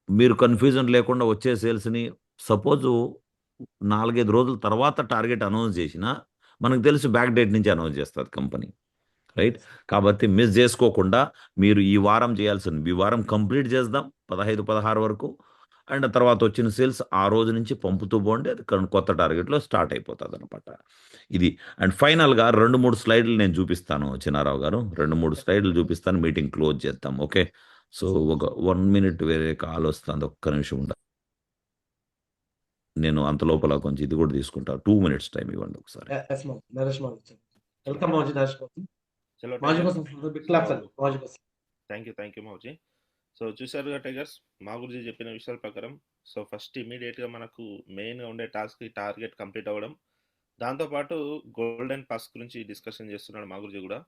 మీరు కన్ఫ్యూజన్ లేకుండా వచ్చే సేల్స్ని సపోజు 4-5 రోజుల తర్వాత టార్గెట్ అనౌన్స్ చేసినా మనకు తెలుసు బ్యాక్ డేట్ నుంచి అనౌన్స్ చేస్తుంది కంపెనీ, రైట్? కాబట్టి మిస్ చేసుకోకుండా మీరు ఈ వారం చేయాల్సింది ఈ వారం కంప్లీట్ చేద్దాం 15-16 వరకు, అండ్ తర్వాత వచ్చిన సేల్స్ ఆ రోజు నుంచి పంపుతూ పోండి, అది కొత్త టార్గెట్లో స్టార్ట్ అయిపోతుంది అనమాట ఇది. అండ్ ఫైనల్గా 2-3 స్లైడ్లు నేను చూపిస్తాను చిన్నారావు గారు, 2-3 స్లైడ్లు చూపిస్తాను, మీటింగ్ క్లోజ్ చేద్దాం. ఓకే, సో ఒక 1 మినిట్ వేరే కాల్ వస్తుంది, ఒక్క నిమిషం ఉండ, నేను అంత లోపల కొంచెం ఇది కూడా తీసుకుంటా, 2 మినిట్స్ టైం ఇవ్వండి ఒకసారి. ఎస్ మాజీ, నరేష్ మాజీ. వెల్కమ్ మాజీ, నరేష్ మాజీ. చలో మాజీ టైగర్స్. కోసం బిగ్ క్లాప్స్ అండి, మాజీ కోసం. Thank you Mauji. సో చూసారుగా టైగర్స్, మా గురించి చెప్పిన విషయాల ప్రకారం సో ఫస్ట్ ఇమీడియట్గా మనకు మెయిన్గా ఉండే టార్గెట్ కంప్లీట్ అవ్వడం, దాంతోపాటు గోల్డెన్ పాస్ గురించి డిస్కషన్ చేస్తున్నాడు మా గురించి కూడా.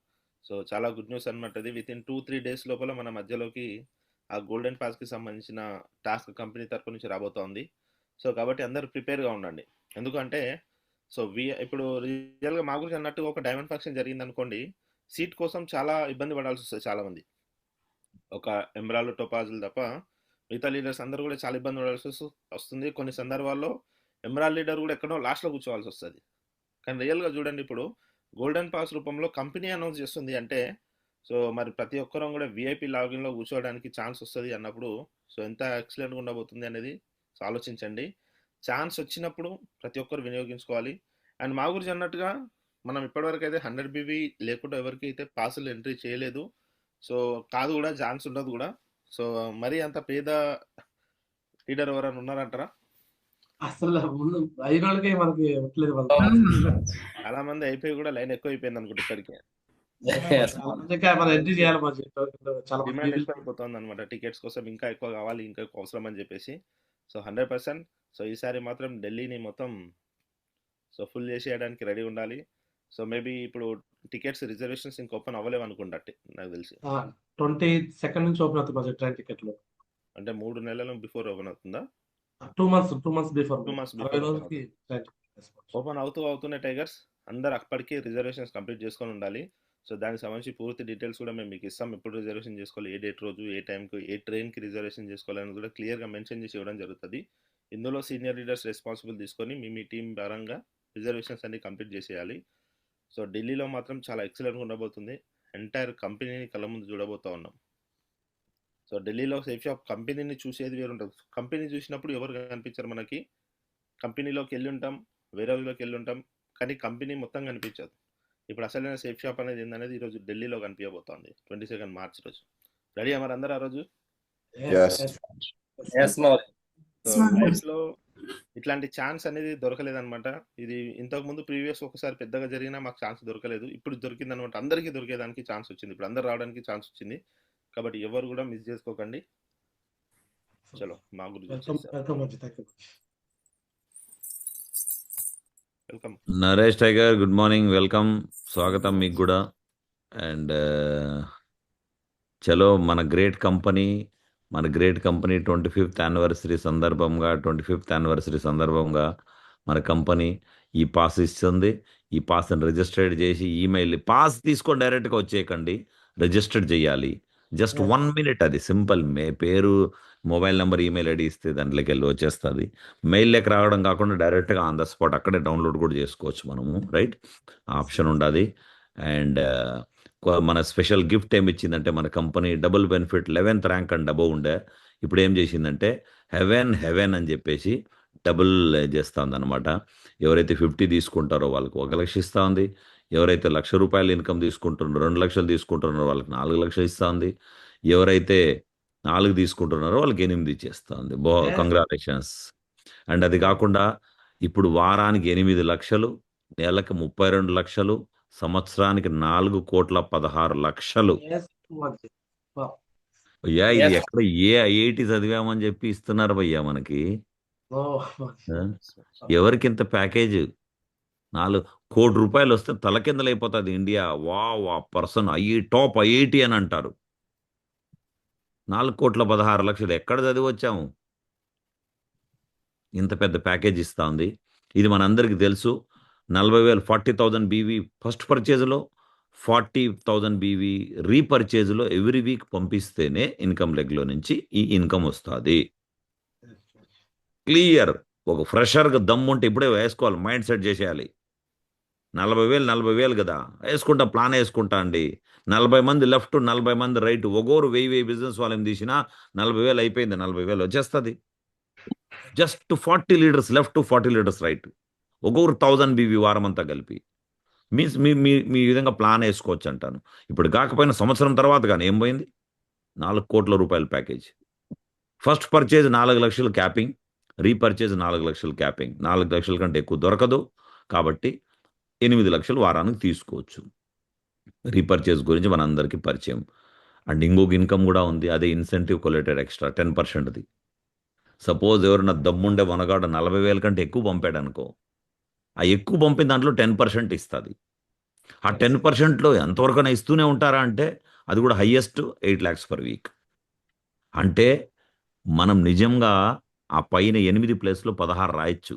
సో చాలా గుడ్ న్యూస్ అనమాట. ఇది విత్ ఇన్ 2-3 డేస్ లోపల మన మధ్యలోకి ఆ గోల్డెన్ పాస్కి సంబంధించిన టాస్క్ కంపెనీ తరపు నుంచి రాబోతోంది. సో కాబట్టి అందరూ ప్రిపేర్గా ఉండండి. ఎందుకంటే సో ఇప్పుడు రియల్గా మా గురించి అన్నట్టు ఒక డైమండ్ ఫంక్షన్ జరిగింది అనుకోండి, సీట్ కోసం చాలా ఇబ్బంది పడాల్సి వస్తుంది చాలామంది. ఒక ఎమరాల్డ్ టోపాజులు తప్ప మిగతా లీడర్స్ అందరూ కూడా చాలా ఇబ్బంది పడాల్సి వస్తుంది. కొన్ని సందర్భాల్లో ఎమరాల్డ్ లీడర్ కూడా ఎక్కడో లాస్ట్లో కూర్చోవాల్సి వస్తుంది. కానీ రియల్గా చూడండి, ఇప్పుడు గోల్డెన్ పాస్ రూపంలో కంపెనీ అనౌన్స్ చేస్తుంది అంటే సో మరి ప్రతి ఒక్కరం కూడా విఐపి లాగిన్లో కూర్చోవడానికి ఛాన్స్ వస్తుంది అన్నప్పుడు సో ఎంత ఎక్సలెంట్గా ఉండబోతుంది అనేది సో ఆలోచించండి. ఛాన్స్ వచ్చినప్పుడు ప్రతి ఒక్కరు వినియోగించుకోవాలి. అండ్ మా గురించి అన్నట్టుగా మనం ఇప్పటివరకు అయితే 100 BV లేకుండా ఎవరికి అయితే పాసులు ఎంట్రీ చేయలేదు. సో కాదు కూడా, ఛాన్స్ ఉండదు కూడా. సో మరి అంత పేద లీడర్ ఎవరైనా ఉన్నారంటారా? అసలు ముందు అయిన వాళ్ళకే మనకి ఇవ్వట్లేదు వాళ్ళు. చాలా మంది అయిపోయి కూడా లైన్ ఎక్కువ అయిపోయింది అనుకుంటే ఇప్పటికే Yes, చాలా మాజీ. మంది ఇంకా మనం ఎంట్రీ చేయాలి మాజీ. చాలా మంది డిమాండ్ people- ఎక్కువ అయిపోతుంది అనమాట. టికెట్స్ కోసం ఇంకా ఎక్కువ కావాలి, ఇంకా ఎక్కువ అవసరం అని చెప్పేసి. సో 100%. సో ఈసారి మాత్రం ఢిల్లీని మొత్తం సో ఫుల్ చేసేయడానికి రెడీ ఉండాలి. సో మేబీ ఇప్పుడు టికెట్స్ రిజర్వేషన్స్ ఇంకా ఓపెన్ అవ్వలేవు అనుకుంటా నాకు తెలిసి. 22nd నుంచి ఓపెన్ అవుతుంది మాజీ ట్రైన్ టికెట్లు. అంటే 3 నెలల బిఫోర్ ఓపెన్ అవుతుందా? 2 months బిఫోర్. 2 months 60 before రోజులకి ట్రైన్ టికెట్. ఓపెన్ అవుతూనే టైగర్స్ అందరు అప్పటికే రిజర్వేషన్స్ కంప్లీట్ చేసుకొని ఉండాలి. సో దానికి సంబంధించి పూర్తి డీటెయిల్స్ కూడా మేము మీకు ఇస్తాం. ఎప్పుడు రిజర్వేషన్ చేసుకోవాలి, ఏ డేట్ రోజు, ఏ టైంకి, ఏ ట్రైన్కి రిజర్వేషన్ చేసుకోవాలని కూడా క్లియర్గా మెన్షన్ చేసి ఇవ్వడం జరుగుతుంది. ఇందులో సీనియర్ లీడర్స్ రెస్పాన్సిబుల్ తీసుకొని మీ టీం పరంగా రిజర్వేషన్స్ అన్ని కంప్లీట్ చేసేయాలి. సో ఢిల్లీలో మాత్రం చాలా ఎక్సలెంట్గా ఉండబోతుంది. ఎంటైర్ కంపెనీని కళ్ళ ముందు చూడబోతా ఉన్నాం. సో ఢిల్లీలో సేఫ్ షాప్ కంపెనీని చూసేది వేరు ఉంటుంది. కంపెనీ చూసినప్పుడు ఎవరు కనిపించారు మనకి, కంపెనీలోకి వెళ్ళి ఉంటాం, వేరే రోజులోకి వెళ్ళి ఉంటాం, కానీ కంపెనీ మొత్తం కనిపించదు. ఇప్పుడు అసలైన సేఫ్ షాప్ అనేది ఏందనేది ఈరోజు ఢిల్లీలో కనిపించబోతోంది 22 మార్చ్ రోజు. రెడీ మరి అందరూ ఆ రోజు? Yes, మాజీ. సో లైఫ్లో ఇట్లాంటి ఛాన్స్ అనేది దొరకలేదన్నమాట. ఇది ఇంతకు ముందు ప్రీవియస్ ఒకసారి పెద్దగా జరిగినా మాకు ఛాన్స్ దొరకలేదు. ఇప్పుడు దొరికింది అనమాట. అందరికీ దొరికేదానికి ఛాన్స్ వచ్చింది. ఇప్పుడు అందరు రావడానికి ఛాన్స్ వచ్చింది. కాబట్టి ఎవరు కూడా మిస్ చేసుకోకండి. చలో మా గురించి వెల్కమ్ మాజీ. Thank you. Welcome. Naresh tiger, good morning, welcome, స్వాగతం మీకు కూడా. అండ్ చలో మన గ్రేట్ కంపెనీ 25th యానివర్సరీ సందర్భంగా మన కంపెనీ ఈ పాస్ ఇస్తుంది. ఈ పాస్ని రిజిస్టర్డ్ చేసి ఈమెయిల్ పాస్ తీసుకొని డైరెక్ట్గా వచ్చేయకండి, రిజిస్టర్డ్ చేయాలి. జస్ట్ 1 minute, అది సింపుల్. పేరు, మొబైల్ నెంబర్, ఈమెయిల్ ఐడి ఇస్తే దాంట్లోకి వెళ్ళి వచ్చేస్తుంది. మెయిల్ లెక్క రావడం కాకుండా డైరెక్ట్గా ఆన్ ద స్పాట్ అక్కడే డౌన్లోడ్ కూడా చేసుకోవచ్చు మనము, రైట్? ఆప్షన్ ఉండాలి. అండ్ మన స్పెషల్ గిఫ్ట్ ఏమి ఇచ్చిందంటే మన company double benefit 11th rank and above ఉండే, ఇప్పుడు ఏం చేసిందంటే హెవెన్ అని చెప్పేసి డబుల్ చేస్తుంది అనమాట. ఎవరైతే 50 తీసుకుంటారో వాళ్ళకి 1 లక్ష ఇస్తూ ఉంది. ఎవరైతే ₹1,00,000 ఇన్కమ్ తీసుకుంటున్నారో, 2 లక్షలు తీసుకుంటున్నారో వాళ్ళకి 4 లక్షలు ఇస్తూ ఉంది. ఎవరైతే 4 తీసుకుంటున్నారో వాళ్ళకి 8 ఇచ్చేస్తూ ఉంది. కంగ్రాచులేషన్స్. అండ్ అది కాకుండా ఇప్పుడు వారానికి 8 లక్షలు, నెలకు 32 లక్షలు, సంవత్సరానికి 4,16 లక్షలు. Yes, మాజీ. అయ్యా ఇది Yes. ఎక్కడ ఏ ఐఐటి చదివామని చెప్పి ఇస్తున్నారు భయ్యా మనకి. Oh, మాజీ. ఆ? ఎవరికి ఇంత ప్యాకేజ్? 4 కోటి రూపాయలు వస్తే తలకిందలైపోతుంది ఇండియా. ఆ పర్సన్ టాప్ ఐఐటి అని అంటారు. 4,16 లక్షలు ఎక్కడ చదివి వచ్చాము? ఇంత పెద్ద ప్యాకేజ్ ఇస్తా ఉంది. ఇది మనందరికీ తెలుసు. 40,000 40,000 బీవీ ఫస్ట్ పర్చేజ్లో, 40,000 బీవీ రీపర్చేజ్లో ఎవ్రీ వీక్ పంపిస్తేనే ఇన్కమ్ లెగ్లో నుంచి ఈ ఇన్కమ్ వస్తుంది. క్లియర్. ఒక ఫ్రెషర్గా దమ్ము ఉంటే ఇప్పుడే వేసుకోవాలి, మైండ్ సెట్ చేసేయాలి. 40,000 కదా వేసుకుంటా, ప్లాన్ వేసుకుంటా అండి. 40 మంది లెఫ్ట్, 40 మంది రైట్, ఒగోరు 1000 బిజినెస్ వాళ్ళని తీసినా 40,000 అయిపోయింది. 40,000 వచ్చేస్తుంది. Just 40 leaders left, 40 leaders right, ఒక్కొక్కరు 1000 బీవీ వారం అంతా కలిపి మీన్స్ మీ మీ మీ విధంగా ప్లాన్ వేసుకోవచ్చు అంటాను. ఇప్పుడు కాకపోయినా సంవత్సరం తర్వాత కానీ ఏం పోయింది, 4 కోట్ల రూపాయల ప్యాకేజ్. ఫస్ట్ పర్చేజ్ 4 లక్షలు క్యాపింగ్, రీపర్చేజ్ 4 లక్షలు క్యాపింగ్. 4 లక్షల కంటే ఎక్కువ దొరకదు కాబట్టి 8 లక్షలు వారానికి తీసుకోవచ్చు. రీపర్చేజ్ గురించి మనందరికీ పరిచయం. అండ్ ఇంకొక ఇన్కమ్ కూడా ఉంది, అదే ఇన్సెంటివ్ కొలేటెడ్ ఎక్స్ట్రా 10%ది. సపోజ్ ఎవరైనా దమ్ముండే వనగాడ 40,000 కంటే ఎక్కువ పంపాడు అనుకో, ఆ ఎక్కువ పంపిన దాంట్లో 10% ఇస్తుంది. ఆ 10%లో ఎంతవరకైనా ఇస్తూనే ఉంటారా అంటే అది కూడా హయ్యెస్ట్ 8 lakhs per week. అంటే మనం నిజంగా ఆ పైన 8 ప్లేస్లో 16 రాయొచ్చు.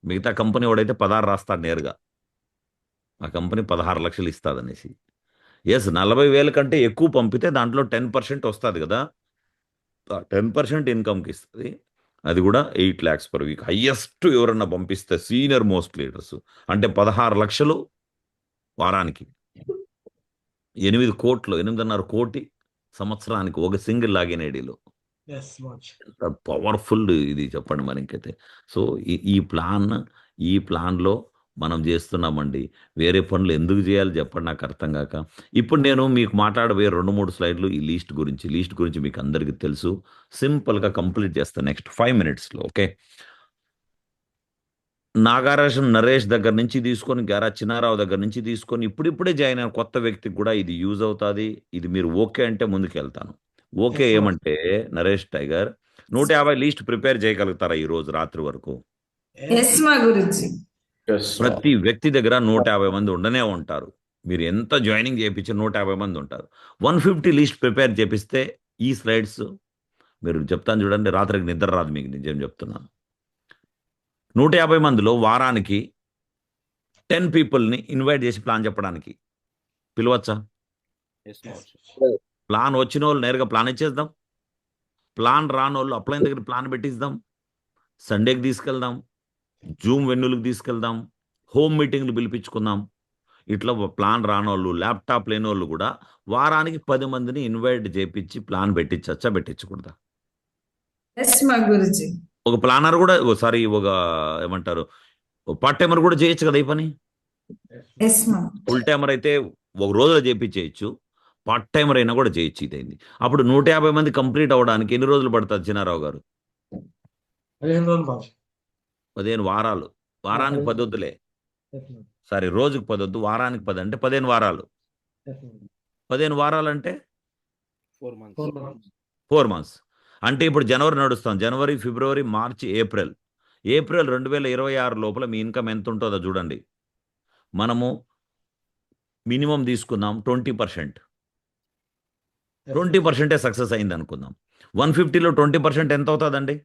మిగతా కంపెనీ వాడైతే 16 రాస్తాడు నేరుగా, ఆ కంపెనీ 16 లక్షలు ఇస్తుంది అనేసి. ఎస్, 40,000 కంటే ఎక్కువ పంపితే దాంట్లో 10% వస్తుంది కదా, 10% ఇన్కమ్కి ఇస్తుంది. అది కూడా 8 lakhs per week. హయ్యెస్ట్ ఎవరన్నా పంపిస్తే సీనియర్ మోస్ట్ లీడర్స్ అంటే 16 లక్షలు వారానికి, 8 కోట్లు, 8.5 కోటి సంవత్సరానికి ఒక సింగిల్ లాగిన్ ఐడిలో. ఎంత పవర్ఫుల్ ఇది చెప్పండి మరి ఇంకైతే. సో ఈ ప్లాన్లో మనం చేస్తున్నామండి. వేరే పనులు ఎందుకు చేయాలి చెప్పండి, నాకు అర్థం కాక. ఇప్పుడు నేను మీకు మాట్లాడబోయే 2-3 స్లైడ్లు ఈ లీస్ట్ గురించి మీకు అందరికీ తెలుసు. సింపుల్గా కంప్లీట్ చేస్తాను నెక్స్ట్ 5 minutesలో. ఓకే, నాగారాజం నరేష్ దగ్గర నుంచి తీసుకొని, గారా చిన్నారావు దగ్గర నుంచి తీసుకొని, ఇప్పుడిప్పుడే జాయిన్ అయిన కొత్త వ్యక్తికి కూడా ఇది యూజ్ అవుతుంది. ఇది మీరు ఓకే అంటే ముందుకు వెళ్తాను. ఓకే ఏమంటే నరేష్ టైగర్ 150 లీస్ట్ ప్రిపేర్ చేయగలుగుతారా ఈ రోజు రాత్రి వరకు? ఎస్ మా గురుజీ. ప్రతి వ్యక్తి దగ్గర 150 మంది ఉండనే ఉంటారు. మీరు ఎంత జాయినింగ్ చేయించి 150 మంది ఉంటారు. 150 లీస్ట్ ప్రిపేర్ చేపిస్తే ఈ స్లైడ్స్ మీరు చెప్తాను చూడండి, రాత్రికి నిద్ర రాదు మీకు, నిజం చెప్తున్నాను. 150 మందిలో వారానికి 10 పీపుల్ని ఇన్వైట్ చేసి ప్లాన్ చెప్పడానికి పిలవచ్చా? ఎస్ మావోజీ. ప్లాన్ వచ్చిన వాళ్ళు నేరుగా ప్లాన్ ఇచ్చేద్దాం, ప్లాన్ రాని వాళ్ళు అప్లైన్ దగ్గర ప్లాన్ పెట్టిద్దాం, సండేకి తీసుకెళ్దాం, జూమ్ వెన్నులకు తీసుకెళ్దాం, హోమ్ మీటింగ్లు పిలిపించుకుందాం. ఇట్లా ప్లాన్ రాని వాళ్ళు, ల్యాప్టాప్ లేని వాళ్ళు కూడా వారానికి 10 మందిని ఇన్వైట్ చేపించి ప్లాన్ పెట్టించచ్చా, పెట్టించకూడదా? ఎస్ మా గురుజీ. ఒక ప్లానర్ కూడా ఒక ఏమంటారు, పార్ట్ టైమర్ కూడా చేయొచ్చు కదా ఈ పని. ఎస్ మా. ఫుల్ టైమర్ అయితే ఒక రోజులో చేయించేయచ్చు, పార్ట్ టైమర్ అయినా కూడా చేయొచ్చు. ఇదైంది. అప్పుడు 150 మంది కంప్లీట్ అవ్వడానికి ఎన్ని రోజులు పడుతుంది చిన్నారావు గారు? 15 వారాలు. వారానికి 10 వద్దులే, సారీ రోజుకి 10 వద్దు, వారానికి 10 అంటే 15 వారాలు. 15 వారాలు అంటే 4 months. 4 months. అంటే ఇప్పుడు జనవరి నడుస్తాం, జనవరి, ఫిబ్రవరి, మార్చి, ఏప్రిల్ 2026 లోపల మీ ఇన్కమ్ ఎంత ఉంటుందో చూడండి. మనము మినిమం తీసుకుందాం 20%. 20% సక్సెస్ అయింది అనుకుందాం. 150లో 20% ఎంత అవుతుందండి?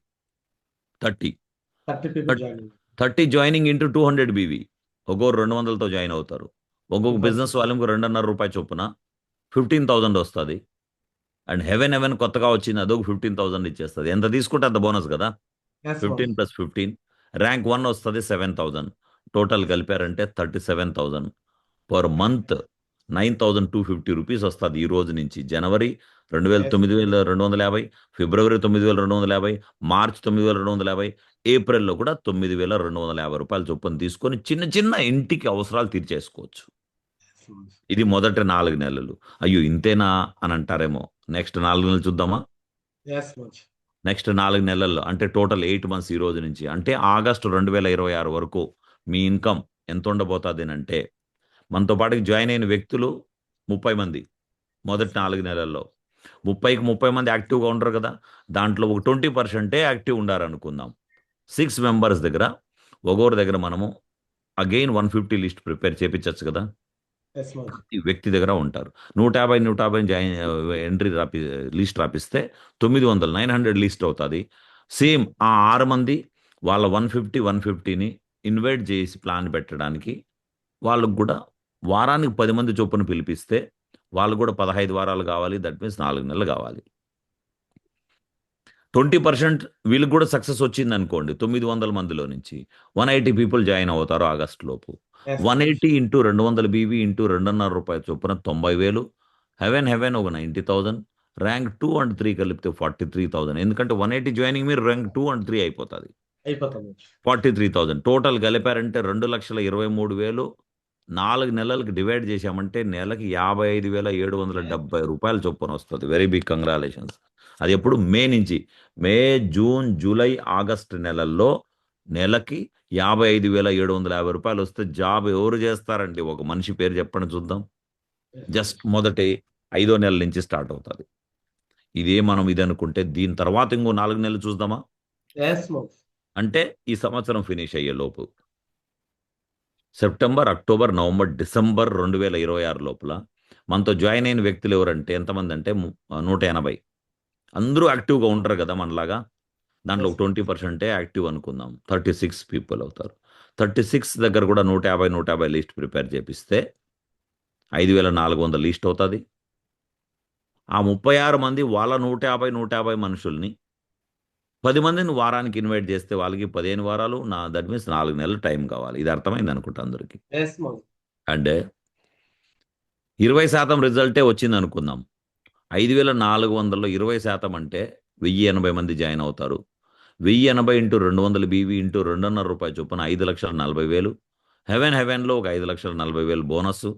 30 జాయినింగ్ ఇంటూ 200 బీవీ. ఒక్కొక్కరు 200తో జాయిన్ అవుతారు. ఒక్కొక్క బిజినెస్ వాళ్ళకు 2.5 రూపాయలు చొప్పున 15,000 వస్తుంది. అండ్ హెవెన్ కొత్తగా వచ్చింది, అదొక 15,000 ఇచ్చేస్తుంది. ఎంత తీసుకుంటే అంత బోనస్ కదా. 15 + 15 ర్యాంక్ 1 వస్తుంది 7,000. టోటల్ కలిపారంటే 37,000 పర్ మంత్. 9,250 రూపీస్ వస్తుంది ఈ రోజు నుంచి. జనవరి 9,250, ఫిబ్రవరి 9,250, మార్చ్ 9,250, ఏప్రిల్లో కూడా 9,250 రూపాయలు చొప్పున తీసుకొని చిన్న ఇంటికి అవసరాలు తీర్చేసుకోవచ్చు. ఇది మొదటి 4 నెలలు. అయ్యో ఇంతేనా అని అంటారేమో. నెక్స్ట్ 4 నెలలు చూద్దామా? నెక్స్ట్ 4 నెలల్లో అంటే టోటల్ 8 months ఈ రోజు నుంచి. అంటే ఆగస్టు 2026 వరకు మీ ఇన్కమ్ ఎంత ఉండబోతుంది అంటే, మనతో పాటు జాయిన్ అయిన వ్యక్తులు 30 మంది మొదటి 4 నెలల్లో. 30కి 30 మంది యాక్టివ్గా ఉండరు కదా, దాంట్లో ఒక 20% యాక్టివ్ ఉండాలనుకుందాం. 6 members దగ్గర, ఒక్కొక్కరి దగ్గర మనము అగైన్ 150 లిస్ట్ ప్రిపేర్ చేయించచ్చు కదా. ప్రతి వ్యక్తి దగ్గర ఉంటారు. 150 జాయిన్ ఎంట్రీ లిస్ట్ రాపిస్తే 900 లిస్ట్ అవుతుంది. సేమ్ ఆ 6 మంది వాళ్ళ 150ని ఇన్వైట్ చేసి ప్లాన్ పెట్టడానికి వాళ్ళకు కూడా వారానికి 10 మంది చొప్పున పిలిపిస్తే వాళ్ళు కూడా 15 వారాలు కావాలి. దట్ మీన్స్ 4 నెలలు కావాలి. 20% వీళ్ళకి కూడా సక్సెస్ వచ్చింది అనుకోండి, 900 మందిలో నుంచి 180 పీపుల్ జాయిన్ అవుతారు ఆగస్ట్ లోపు. 180 ఇంటూ 200 బీవీ ఇంటూ ₹2.5 చొప్పున 90,000. హెవెన్ ఒక 90,000. ర్యాంక్ 2 అండ్ 3 కలిపితే 43,000. ఎందుకంటే 180 జాయినింగ్ మీరు ర్యాంక్ 2 అండ్ 3 అయిపోతుంది. 43,000 టోటల్ కలిపారంటే 2,23,000. 4 నెలలకు డివైడ్ చేశామంటే నెలకి ₹55,770 చొప్పున వస్తుంది. Very big congratulations. అది ఎప్పుడు మే నుంచి, మే, జూన్, జూలై, ఆగస్ట్ నెలల్లో నెలకి ₹55,750 వస్తే జాబ్ ఎవరు చేస్తారండి? ఒక మనిషి పేరు చెప్పండి చూద్దాం. జస్ట్ మొదటి 5వ నెల నుంచి స్టార్ట్ అవుతుంది. ఇదే మనం ఇది అనుకుంటే దీని తర్వాత ఇంకో 4 నెలలు చూద్దామా? అంటే ఈ సంవత్సరం ఫినిష్ అయ్యే లోపు సెప్టెంబర్, అక్టోబర్, నవంబర్, డిసెంబర్ 2026 లోపల మనతో జాయిన్ అయిన వ్యక్తులు ఎవరంటే ఎంతమంది అంటే 180. అందరూ యాక్టివ్గా ఉంటారు కదా మనలాగా. దాంట్లో ఒక 20% యాక్టివ్ అనుకుందాం, 36 పీపుల్ అవుతారు. 36 దగ్గర కూడా 150 లిస్ట్ ప్రిపేర్ చేపిస్తే 5,400 లిస్ట్ అవుతుంది. ఆ 36 మంది వాళ్ళ 150 మనుషుల్ని 10 మందిని వారానికి ఇన్వైట్ చేస్తే వాళ్ళకి 15 వారాలు, దట్ మీన్స్ 4 నెలలు టైం కావాలి. ఇది అర్థమైంది అనుకుంటా అందరికి. అంటే 20% రిజల్టే వచ్చింది అనుకుందాం. 5,400లో 20% అంటే 1,080 మంది జాయిన్ అవుతారు. 1,080 ఇంటూ 200 బీవీ ఇంటూ ₹2.5 చొప్పున 5,40,000. హెవెన్లో ఒక 5,40,000 బోనస్.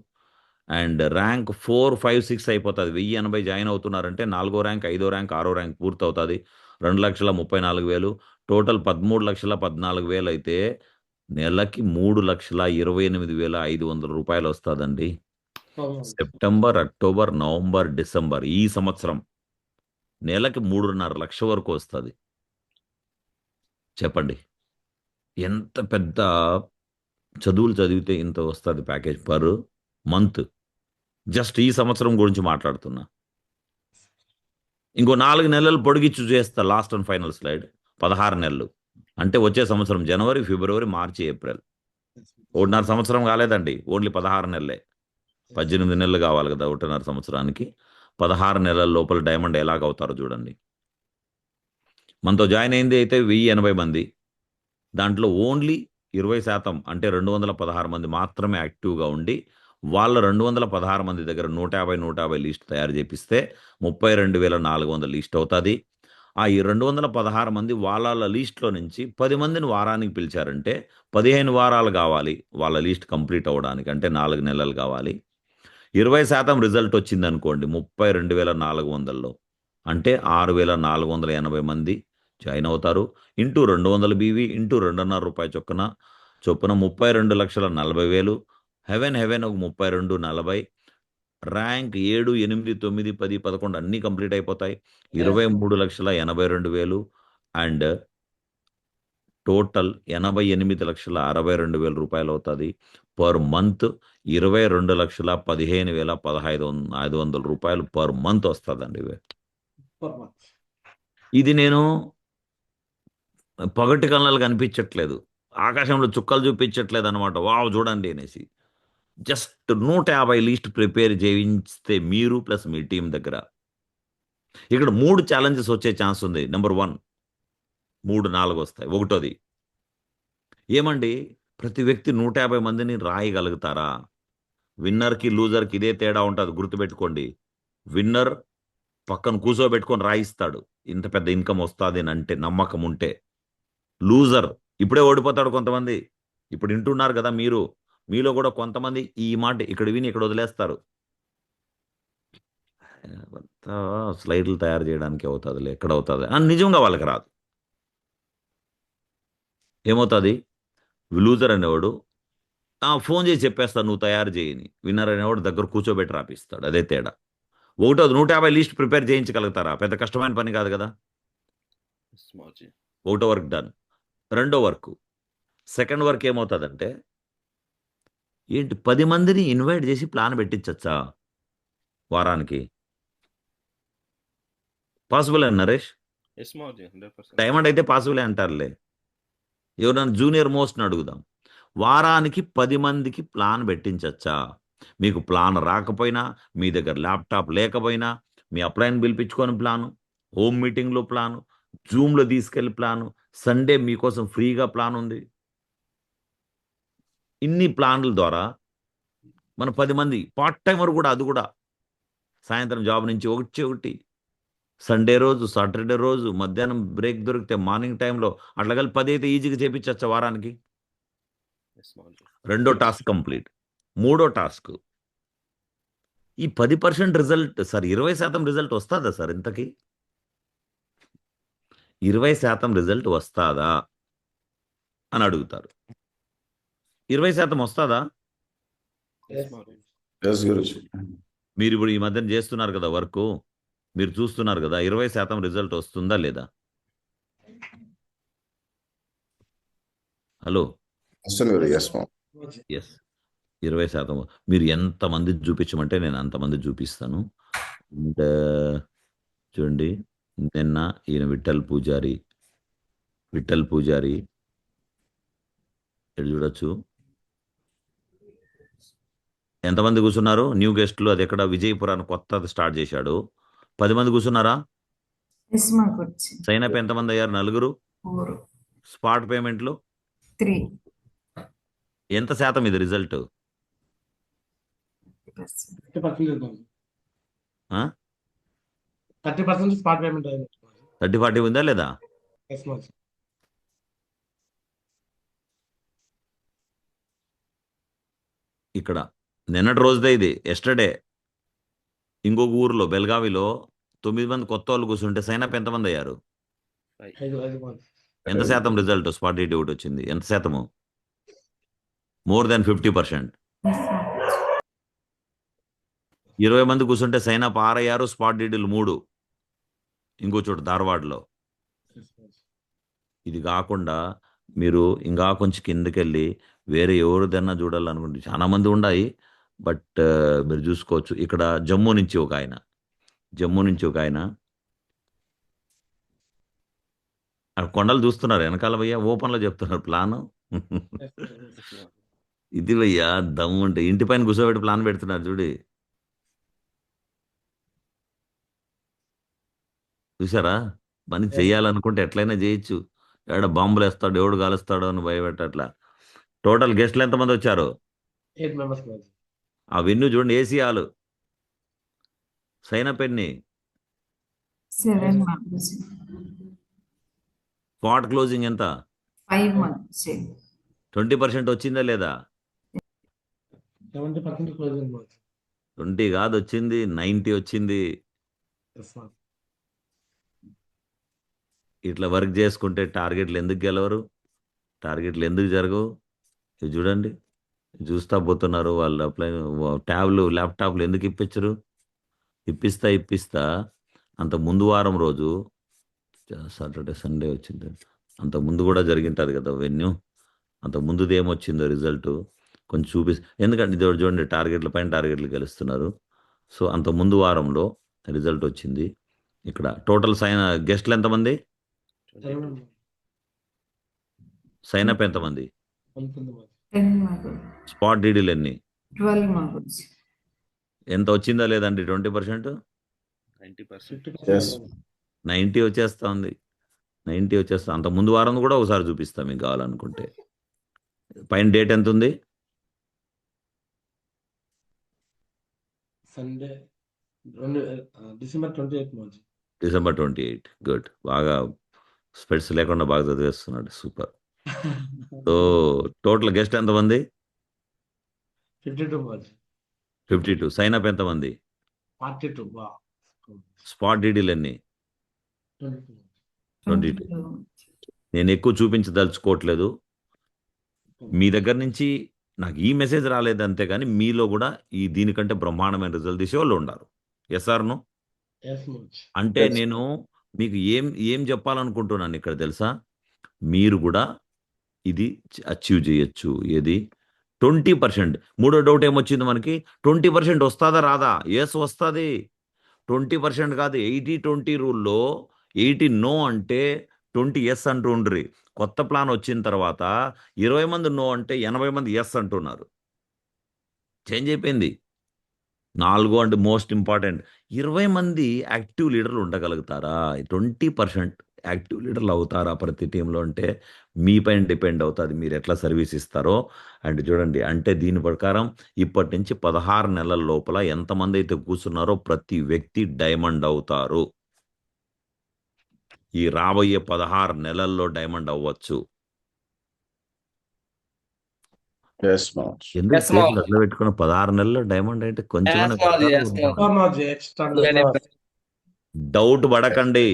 అండ్ ర్యాంక్ 4, 5, 6 అయిపోతుంది. 1,080 జాయిన్ అవుతున్నారంటే 4వ ర్యాంక్, 5వ ర్యాంక్, 6వ ర్యాంక్ పూర్తవుతుంది. 2,34,000. టోటల్ 13,14,000 అయితే నెలకి ₹3,28,500 వస్తుందండి. సెప్టెంబర్, అక్టోబర్, నవంబర్, డిసెంబర్ ఈ సంవత్సరం నెలకి 3.5 లక్షల వరకు వస్తుంది. చెప్పండి, ఎంత పెద్ద చదువులు చదివితే ఇంత వస్తుంది ప్యాకేజ్ పర్ మంత్. జస్ట్ ఈ సంవత్సరం గురించి మాట్లాడుతున్నా. ఇంకో 4 నెలలు పొడిగిచ్చు చేస్తా. Last and final slide. 16 నెలలు అంటే వచ్చే సంవత్సరం జనవరి, ఫిబ్రవరి, మార్చి, ఏప్రిల్. 1.5 సంవత్సరం కాలేదండి, ఓన్లీ 16 నెలలే. 18 నెలలు కావాలి కదా 1.5 సంవత్సరానికి. 16 నెలల లోపల డైమండ్ ఎలాగవుతారో చూడండి. మనతో జాయిన్ అయింది అయితే 1,080 మంది. దాంట్లో ఓన్లీ 20% అంటే 216 మంది మాత్రమే యాక్టివ్గా ఉండి వాళ్ళ 216 మంది దగ్గర 150 లిస్ట్ తయారు చేపిస్తే 32,400 లిస్ట్ అవుతుంది. ఆ ఈ 216 మంది వాళ్ళ లిస్ట్లో నుంచి 10 మందిని వారానికి పిలిచారంటే 15 వారాలు కావాలి వాళ్ళ లిస్ట్ కంప్లీట్ అవ్వడానికి. అంటే 4 నెలలు కావాలి. 20% రిజల్ట్ వచ్చింది అనుకోండి 32,400లో అంటే 6,480 మంది జాయిన్ అవుతారు. ఇంటూ 200 బీవీ ఇంటూ ₹2.5 చొప్పున 32,40,000. హెవెన్ ఒక 32,40. ర్యాంక్ 7, 8, 9, 10, 11 అన్నీ కంప్లీట్ అయిపోతాయి. 23,82,000. అండ్ టోటల్ 88,62,000 అవుతుంది. పర్ మంత్ 22,15,500 పర్ మంత్ వస్తుందండి. ఇది నేను పగటి కళ్ళకు కనిపించట్లేదు, ఆకాశంలో చుక్కలు చూపించట్లేదు అనమాట. వావ్ చూడండి అనేసి జస్ట్ 150 లిస్ట్ ప్రిపేర్ చేయిస్తే మీరు ప్లస్ మీ టీం దగ్గర ఇక్కడ 3 ఛాలెంజెస్ వచ్చే ఛాన్స్ ఉంది. నెంబర్ 1 3, 4 వస్తాయి. ఒకటోది ఏమండి, ప్రతి వ్యక్తి 150 మందిని రాయగలుగుతారా? విన్నర్కి లూజర్కి ఇదే తేడా ఉంటుంది, గుర్తుపెట్టుకోండి. విన్నర్ పక్కన కూర్చోబెట్టుకొని రాయిస్తాడు ఇంత పెద్ద ఇన్కమ్ వస్తుంది అంటే నమ్మకం ఉంటే. లూజర్ ఇప్పుడే ఓడిపోతాడు. కొంతమంది ఇప్పుడు వింటున్నారు కదా మీరు, మీలో కూడా కొంతమంది ఈ మాట ఇక్కడ విని ఇక్కడ వదిలేస్తారు. స్లైడ్లు తయారు చేయడానికి అవుతుంది, ఎక్కడ అవుతుంది అని నిజంగా వాళ్ళకి రాదు. ఏమవుతుంది, లూజర్ అనేవాడు ఫోన్ చేసి చెప్పేస్తాడు నువ్వు తయారు చేయని. విన్నర్ అనేవాడు దగ్గర కూర్చోబెట్టి రాపిస్తాడు. అదే తేడా. ఒకటోది 150 లిస్ట్ ప్రిపేర్ చేయించగలుగుతారా? పెద్ద కష్టమైన పని కాదు కదా. ఒకటో వర్క్ డన్. రెండో వర్క్, సెకండ్ వర్క్ ఏమవుతుందంటే ఏంటి 10 మందిని ఇన్వైట్ చేసి ప్లాన్ పెట్టించచ్చా వారానికి? పాసిబుల్ అని నరేష్? డైమండ్ అయితే పాసిబులే అంటారులే. ఎవరైనా జూనియర్ మోస్ట్ని అడుగుదాం. వారానికి 10 మందికి ప్లాన్ పెట్టించచ్చా? మీకు ప్లాన్ రాకపోయినా, మీ దగ్గర ల్యాప్టాప్ లేకపోయినా, మీ అప్లైన్ పిలిపించుకొని ప్లాను, హోమ్ మీటింగ్లో ప్లాను, జూమ్లో తీసుకెళ్ళి ప్లాను, సండే మీకోసం ఫ్రీగా ప్లాన్ ఉంది. ఇన్ని ప్లాన్ల ద్వారా మన 10 మంది పార్ట్ టైమర్ కూడా, అది కూడా సాయంత్రం జాబ్ నుంచి ఒకటి సండే రోజు, సాటర్డే రోజు మధ్యాహ్నం బ్రేక్ దొరికితే మార్నింగ్ టైంలో అట్లా కలిపి 10 అయితే ఈజీగా చేపించచ్చా వారానికి. ఎస్ మావుజీ. రెండో టాస్క్ కంప్లీట్. మూడో టాస్క్, ఈ 10% రిజల్ట్ సార్, 20% రిజల్ట్ వస్తుందా సార్ ఇంతకీ? 20% రిజల్ట్ వస్తుందా అని అడుగుతారు. 20% వస్తుందా? ఎస్ మావుజీ. ఎస్ గురుజీ. మీరు ఇప్పుడు ఈ మధ్యన చేస్తున్నారు కదా వర్క్, మీరు చూస్తున్నారు కదా, 20% రిజల్ట్ వస్తుందా లేదా? హలో, వస్తుంది గురు. ఎస్ మా. ఎస్, 20%. మీరు ఎంతమంది చూపించమంటే నేను అంతమంది చూపిస్తాను. అండ్ చూడండి, నిన్న ఈయన విఠల్ పూజారి ఇక్కడ చూడొచ్చు ఎంతమంది కూర్చున్నారు. న్యూ గెస్ట్లు, అది ఎక్కడ విజయపురాన్ని కొత్తది స్టార్ట్ చేశాడు. 10 మంది కూర్చున్నారా? ఎస్ మా గురుజీ. సైన్ అప్ ఎంతమంది అయ్యారు? 4. 4 స్పాట్ పేమెంట్లు 3 ఎంత శాతం ఇది రిజల్ట్? 30%. 30% స్పాట్ పేమెంట్ అయింది. 30-40 ఉందా లేదా? ఎస్ మావుజీ. ఇక్కడ నిన్నటి రోజుదే ఇది, ఎస్టర్డే ఇంకొక ఊర్లో బెల్గావిలో 9 మంది కొత్త వాళ్ళు కూర్చుంటే సైన్ అప్ ఎంతమంది అయ్యారు? 5 మావుజీ. ఎంత శాతం రిజల్ట్ స్పాట్ డేట్ ఒకటి వచ్చింది? ఎంత శాతము? More than 50%. 20 మంది కూర్చుంటే సైన్ అప్ 6 అయ్యారు, స్పాట్ డీటెయిల్ 3 ఇంకో చోట ధార్వాడ్లో. ఎస్ మావుజీ. ఇది కాకుండా మీరు ఇంకా కొంచెం కిందకెళ్ళి వేరే ఎవరిదన్నా చూడాలనుకుంటే చాలా మంది ఉన్నాయి, బట్ మీరు చూసుకోవచ్చు. ఇక్కడ జమ్మూ నుంచి ఒక ఆయన ఆ కొండలు చూస్తున్నారు వెనకాల భయ్యా, ఓపెన్లో చెప్తున్నారు ప్లాను. ఎస్ మావుజీ. ఇది భయ్యా దమ్ము ఉంటే ఇంటి పైన కూర్చోబెట్టి ప్లాన్ పెడుతున్నారు చూడి, చూసారా? పని చేయాలనుకుంటే ఎట్లయినా చేయొచ్చు. ఎవడ బాంబులు వేస్తాడు, ఎవడు కాలుస్తాడో అని భయపెట్టట్లా. టోటల్ గెస్ట్లు ఎంతమంది వచ్చారు? 8 మెంబర్స్ మావుజీ. ఆ వెన్యూ చూడండి, ఏసీ హాల్. సైన్ అప్ ఎన్ని? 7 మా గురుజీ. స్పాట్ క్లోజింగ్ ఎంత? 5 మా గురుజీ. 20% వచ్చిందా లేదా? 70% క్లోజింగ్ మావుజీ. 20 కాదు వచ్చింది, 90 వచ్చింది. ఎస్ మావుజీ. ఇట్లా వర్క్ చేసుకుంటే టార్గెట్లు ఎందుకు గెలవరు? టార్గెట్లు ఎందుకు జరగవు? ఇది చూడండి, చూస్తా పోతున్నారు వాళ్ళు. అప్లై ట్యాబ్లు, ల్యాప్టాప్లు ఎందుకు ఇప్పించరు? ఇప్పిస్తా అంత ముందు వారం రోజు, సాటర్డే సండే వచ్చింది, అంత ముందు కూడా జరిగింటుంది కదా వెన్యూ. అంత ముందుది ఏమొచ్చిందో రిజల్ట్ కొంచెం ఎందుకంటే ఇది చూడండి, టార్గెట్ల పైన టార్గెట్లు గెలుస్తున్నారు. సో అంత ముందు వారంలో రిజల్ట్ వచ్చింది. ఇక్కడ టోటల్ గెస్ట్లు ఎంతమంది? 22. సైన్ అప్ ఎంతమంది? 19 మావుజీ. 10 మా గురుజీ. స్పాట్ డీడీలు ఎన్ని? 12 మా గురుజీ. ఎంత వచ్చిందా లేదండి? 20%, 90%. 50% Yes. 90 వచ్చేస్తా ఉంది. 90 వచ్చేస్తా. అంత ముందు వారం కూడా ఒకసారి చూపిస్తాం మీకు కావాలనుకుంటే. పైన డేట్ ఎంత ఉంది? Sunday December 28 మావుజీ. డిసెంబర్ 28. గుడ్, బాగా స్పెట్స్ లేకుండా బాగా చదివేస్తున్నాడు, సూపర్. సో టోటల్ గెస్ట్ ఎంతమంది? 52 మావుజీ. 52. సైన్ అప్ ఎంతమంది? 42. వా. స్పాట్ డీడీలు ఎన్ని? 22. 22. నేను ఎక్కువ చూపించదలుచుకోవట్లేదు. మీ దగ్గర నుంచి నాకు ఈ మెసేజ్ రాలేదు అంతేగాని మీలో కూడా దీనికంటే బ్రహ్మాండమైన రిజల్ట్ తీసేవాళ్ళు ఉన్నారు. Yes or no? ఎస్ మావుజీ. అంటే Yes. నేను మీకు ఏం చెప్పాలనుకుంటున్నాను ఇక్కడ తెలుసా? మీరు కూడా ఇది అచీవ్ చేయొచ్చు. ఏది? 20%. మూడో డౌట్ ఏమొచ్చింది మనకి? 20% వస్తుందా రాదా? ఎస్ వస్తుంది. 20% కాదు, 80-20 రూల్లో 80 నో అంటే 20 ఎస్ అంటుండ్రి. కొత్త ప్లాన్ వచ్చిన తర్వాత 20 మంది నో అంటే 80 మంది ఎస్ అంటున్నారు. చేంజ్ అయిపోయింది. 4 అంటే మోస్ట్ ఇంపార్టెంట్, 20 మంది యాక్టివ్ లీడర్లు ఉండగలుగుతారా? 20% యాక్టివ్ లీడర్లు అవుతారా ప్రతి టీంలో అంటే మీ పైన డిపెండ్ అవుతుంది మీరు ఎట్లా సర్వీస్ ఇస్తారో. అండ్ చూడండి అంటే దీని ప్రకారం ఇప్పటి నుంచి 16 నెలల లోపల ఎంతమంది అయితే కూర్చున్నారో ప్రతి వ్యక్తి డైమండ్ అవుతారు. ఈ రాబోయే 16 నెలల్లో డైమండ్ అవ్వచ్చు. Yes, Moj. ఎందుకు Yes, చేతులు Moj. అట్లా పెట్టుకున్న 16 నెలల్లో డైమండ్ అంటే కొంచెం Yes, Moj. Yes, Moj. ఎక్కువ మాజీ ఎక్స్ట్రా డౌట్ పడకండి.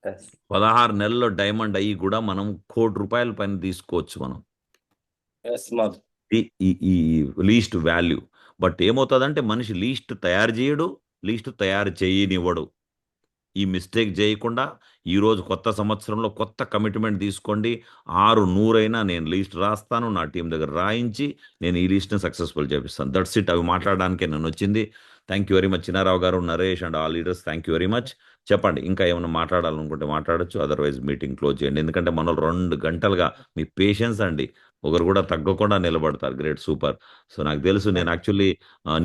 Yes. 16 నెలల్లో డైమండ్ అయ్యి కూడా మనం ₹1,00,00,000 పైన తీసుకోవచ్చు మనం. Yes, Moj. ఈ లీస్ట్ వాల్యూ. బట్ ఏమవుతుందంటే మనిషి లీస్ట్ తయారు చేయడు, లీస్ట్ తయారు చేయనివ్వడు. ఈ మిస్టేక్ చేయకుండా ఈరోజు కొత్త సంవత్సరంలో కొత్త కమిట్మెంట్ తీసుకోండి. 600 అయినా నేను లీస్ట్ రాస్తాను, నా టీం దగ్గర రాయించి నేను ఈ లీస్ట్ని సక్సెస్ఫుల్ చేపిస్తాను. That's it. అవి మాట్లాడడానికే నేను వచ్చింది. Thank you very much Chinnarao గారు, Naresh and all leaders, thank you very much. చెప్పండి ఇంకా ఏమైనా మాట్లాడాలనుకుంటే మాట్లాడచ్చు, అదర్వైజ్ మీటింగ్ క్లోజ్ చేయండి. ఎందుకంటే మనం 2 గంటలుగా మీ పేషెన్స్ అండి, ఒకరు కూడా తగ్గకుండా నిలబడతారు. Great, super. సో నాకు తెలుసు నేను యాక్చువల్లీ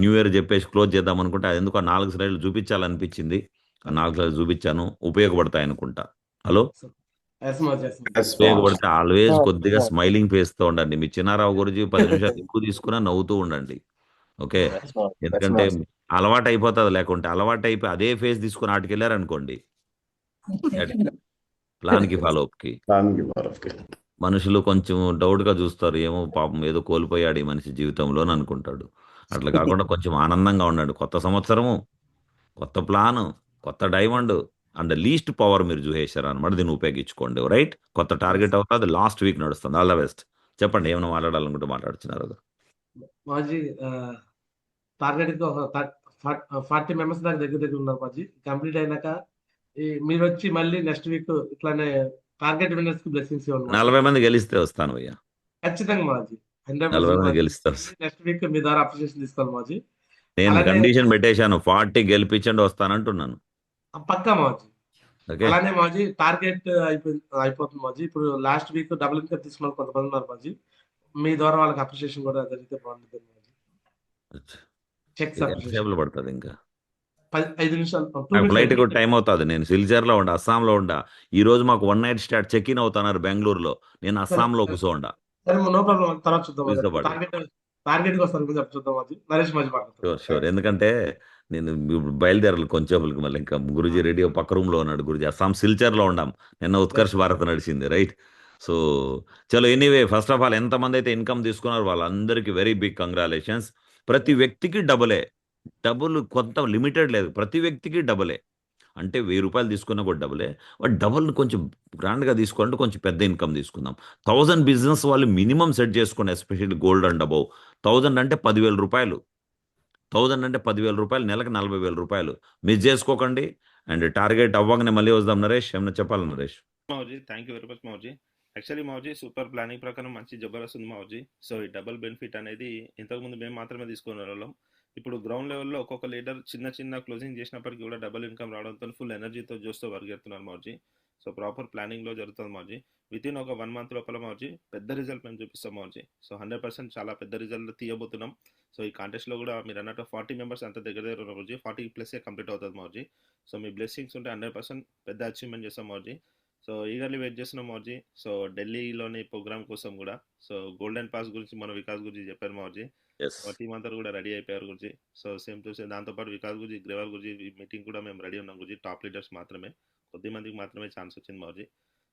న్యూ ఇయర్ చెప్పేసి క్లోజ్ చేద్దాం అనుకుంటే అది ఎందుకు 4 స్లైడ్లు చూపించాలనిపించింది. ఆ 4 స్లైడ్లు చూపించాను, ఉపయోగపడతాయి అనుకుంటా. Hello, yes Maji yes Maji Yes, Moj. ఉపయోగపడితే ఆల్వేస్ Oh, కొద్దిగా oh. స్మైలింగ్ ఫేస్ తో ఉండండి. మీ చిన్నారావు గురించి 10 నిమిషాలు ఎక్కువ తీసుకున్నా నవ్వుతూ ఉండండి. Okay, Yes, Moj. Yes, ఎందుకంటే Moj. అలవాటు అయిపోతుంది. లేకుంటే అలవాటు అయిపోయి అదే ఫేస్ తీసుకుని ఆటికి వెళ్ళారనుకోండి ప్లాన్ కి ఫాలో అప్ కి Thank you, Bharat. మనుషులు కొంచెం డౌట్ గా చూస్తారు. ఏమో పాపం ఏదో కోల్పోయాడు ఈ మనిషి జీవితంలో అని అనుకుంటాడు. అట్లా కాకుండా కొంచెం ఆనందంగా ఉండండి. కొత్త సంవత్సరము, కొత్త ప్లాన్, కొత్త డైమండ్ అండ్ లీస్ట్ పవర్ మీరు చూసేశారు అనమాట. దీన్ని ఉపయోగించుకోండి. రైట్, కొత్త టార్గెట్ అవుతుంది. లాస్ట్ వీక్ నడుస్తుంది. All the best. చెప్పండి ఏమైనా మాట్లాడాలనుకుంటే మాట్లాడుతున్నారు. మాజీ టార్గెట్ కి ఒక 40 మెంబర్స్ దాకా దగ్గర ఉన్నారు మాజీ. కంప్లీట్ అయినాక మీరు వచ్చి మళ్ళీ నెక్స్ట్ వీక్ ఇట్లానే టార్గెట్ విన్నర్స్ కి బ్లెస్సింగ్స్ ఇవ్వండి. 40 మంది గెలిస్తే వస్తాను భయ్యా. ఖచ్చితంగా మాజీ 40 మంది గెలిస్తే వస్తాను. నెక్స్ట్ వీక్ మీ ద్వారా అప్రిషియేషన్ తీసుకోవాలి మాజీ. నేను అలానే కండిషన్ పెట్టేశాను, 40 గెలిపించండి వస్తానంటున్నాను. పక్కా మాజీ. ఓకే, అలానే మాజీ టార్గెట్ అయిపోతుంది మాజీ. ఇప్పుడు లాస్ట్ వీక్ డబుల్ ఇన్కమ్ తీసుకున్న కొంతమంది ఉన్నారు మాజీ. మీ ద్వారా వాళ్ళకి అప్రిషియేషన్ కూడా జరిగితే బాగుంటుంది మాజీ. చెక్స్ ఎంతసేపులో పడుతుంది ఇంకా 5 నిమిషాలు ఫ్లైట్ కూడా టైం అవుతుంది. నేను సిల్చర్లో ఉండా, అస్సాంలో ఉండా. ఈ రోజు మాకు 1 నైట్ స్టార్ట్ చెక్ ఇన్ అవుతున్నారు బెంగళూరులో. నేను అస్సాంలో కూర్చోండా. సరే, నో ప్రాబ్లం. తర్వాత చూద్దాం మాజీ. మీతో పాటు. టార్గెట్ కి వస్తాను కొంచెం చూద్దాం మాజీ. నరేష్ మాజీ మాట్లాడతారు. షూర్. ఎందుకంటే నేను ఇప్పుడు బయలుదేరాలి కొంచెంసేపటికి. మళ్ళీ ఇంకా గురుజీ రెడీ పక్క రూమ్ లో ఉన్నాడు. గురుజీ అస్సాం సిల్చర్లో ఉండాం. నిన్న ఉత్కర్ష్ భారత్ నడిచింది. రైట్. సో చలో, ఎనీవే ఫస్ట్ ఆఫ్ ఆల్ ఎంతమంది అయితే ఇన్కమ్ తీసుకున్నారో వాళ్ళందరికీ వెరీ బిగ్ కంగ్రాచులేషన్స్. ప్రతి వ్యక్తికి డబులే. డబుల్ కొంత లిమిటెడ్ లేదు, ప్రతి వ్యక్తికి డబులే. అంటే 1000 రూపాయలు తీసుకున్నా కూడా డబులే. బట్ డబుల్ కొంచెం గ్రాండ్గా తీసుకోవాలంటే కొంచెం పెద్ద ఇన్కమ్ తీసుకుందాం. 1000 బిజినెస్ వాళ్ళు మినిమం సెట్ చేసుకోండి, ఎస్పెషల్లీ గోల్డ్ అండ్ అబౌవ్. 1000 అంటే 10,000 రూపాయలు. 1000 అంటే 10,000 రూపాయలు, నెలకు 40,000 రూపాయలు. మిస్ చేసుకోకండి. అండ్ టార్గెట్ అవ్వగానే మళ్ళీ వద్దాం. నరేష్ ఏమైనా చెప్పాలి? Naresh Mauji, thank you very much Mauji. Actually Mauji super planning ప్రకారం మంచి జబర్దస్త్ ఉంది మౌజీ. సో ఈ డబుల్ బెనిఫిట్ అనేది ఇంతకుముందు మేము మాత్రమే తీసుకునే వాళ్ళం. ఇప్పుడు గ్రౌండ్ లెవెల్లో ఒక్కొక్క లీడర్ చిన్న క్లోజింగ్ చేసినప్పటికీ కూడా డబుల్ ఇన్కమ్ రావడంతో ఫుల్ ఎనర్జీతో చూస్తూ పరిగెడుతున్నారు మౌజీ. సో ప్రాపర్ ప్లానింగ్లో జరుగుతుంది మౌజీ. విత్ ఇన్ ఒక 1 మంత్ లోపల మౌజీ పెద్ద రిజల్ట్ మేము చూపిస్తాం మౌజీ. సో 100% చాలా పెద్ద రిజల్ట్ తీయబోతున్నాం. సో ఈ కాంటెస్ట్లో కూడా మీరు అన్నట్టు 40 మెంబర్స్ అంత దగ్గర మౌజీ. 40+ కంప్లీట్ అవుతుంది మౌజీ. సో మీ బ్లెస్సింగ్స్ ఉంటే 100% పెద్ద అచీవ్మెంట్ చేస్తాం మౌజీ. సో ఈగర్లీ వెయిట్ చేస్తున్నాం మౌజీ. సో ఢిల్లీలోని ప్రోగ్రామ్ కోసం కూడా. సో గోల్డెన్ పాస్ గురించి మన వికాస్ గురించి చెప్పారు మౌజీ. టీం అంతా కూడా రెడీ అయిపోయారు గురించి. సో సేమ్ టు సేమ్ దాంతోపాటు వికాస్ గురించి, గ్రేవల్ గురించి మీటింగ్ కూడా మేము రెడీ ఉన్నాం గురించి. టాప్ లీడర్స్ మాత్రమే, కొద్ది మందికి మాత్రమే ఛాన్స్ వచ్చింది మౌజీ.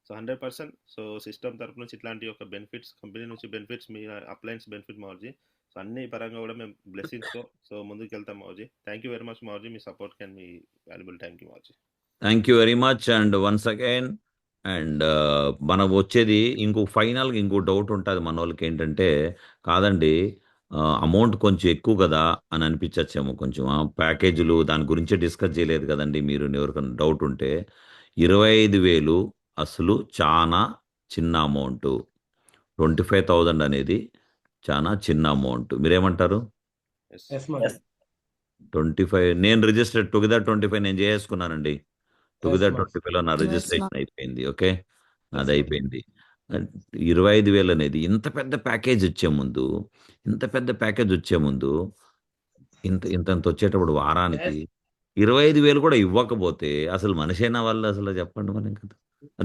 సో 100% సో సిస్టమ్ తరపు నుంచి ఇట్లాంటి ఒక బెనిఫిట్స్, కంపెనీ నుంచి బెనిఫిట్స్, మీ అప్లయన్స్ బెనిఫిట్ మౌజీ. సో అన్ని పరంగా కూడా మేము బ్లెస్సింగ్స్తో సో ముందుకు వెళ్తాం Mauji. Thank you very much Mauji, me support and me valuable thank you Mauji. Thank you very much. And once again and మనం వచ్చేది ఫైనల్గా ఇంకో డౌట్ ఉంటుంది మన వాళ్ళకి. ఏంటంటే కాదండి, అమౌంట్ కొంచెం ఎక్కువ కదా అని అనిపించచ్చేమో. కొంచెం ప్యాకేజీలు దాని గురించే డిస్కస్ చేయలేదు కదండి మీరు. ఎవరికైనా డౌట్ ఉంటే 25,000 అసలు చాలా చిన్న అమౌంట్. 25,000 అనేది చాలా చిన్న అమౌంట్. మీరేమంటారు? 25 నేను రిజిస్టర్డ్ టుగెదర్ 25 నేను చేసుకున్నానండి. టుగెదర్ 25లో నా రిజిస్ట్రేషన్ అయిపోయింది. ఓకే, అది అయిపోయింది. 25,000 అనేది ఇంత పెద్ద ప్యాకేజ్ వచ్చే ముందు ఇంత ఇంత వచ్చేటప్పుడు వారానికి 25,000 కూడా ఇవ్వకపోతే అసలు మనిషైనా వాళ్ళు అసలు చెప్పండి మనం కదా.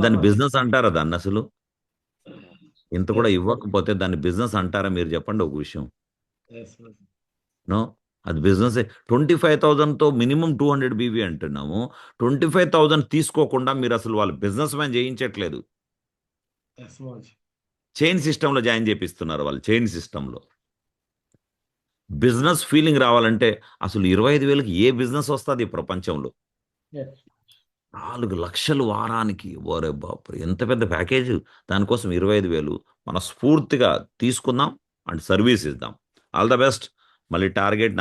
దాన్ని బిజినెస్ అంటారా దాన్ని అసలు? ఇంత కూడా ఇవ్వకపోతే దాన్ని బిజినెస్ అంటారా మీరు చెప్పండి ఒక విషయం. Yes, Maji. నో, అది బిజినెస్. 25,000తో మినిమం 200 బీవీ అంటున్నాము. 25,000 తీసుకోకుండా మీరు అసలు వాళ్ళు బిజినెస్ మ్యాన్ చేయించట్లేదు. Yes, Maji. చైన్ సిస్టంలో జాయిన్ చేపిస్తున్నారు వాళ్ళు. చైన్ సిస్టంలో బిజినెస్ ఫీలింగ్ రావాలంటే అసలు 25,000కి ఏ బిజినెస్ వస్తుంది ఈ ప్రపంచంలో? Yes. 4 లక్షలు వారానికి. ఓరే బాపు, ఎంత పెద్ద ప్యాకేజ్. దానికోసం 25,000 మన స్ఫూర్తిగా తీసుకుందాం అండ్ సర్వీస్ ఇద్దాం. All the best. మళ్ళీ టార్గెట్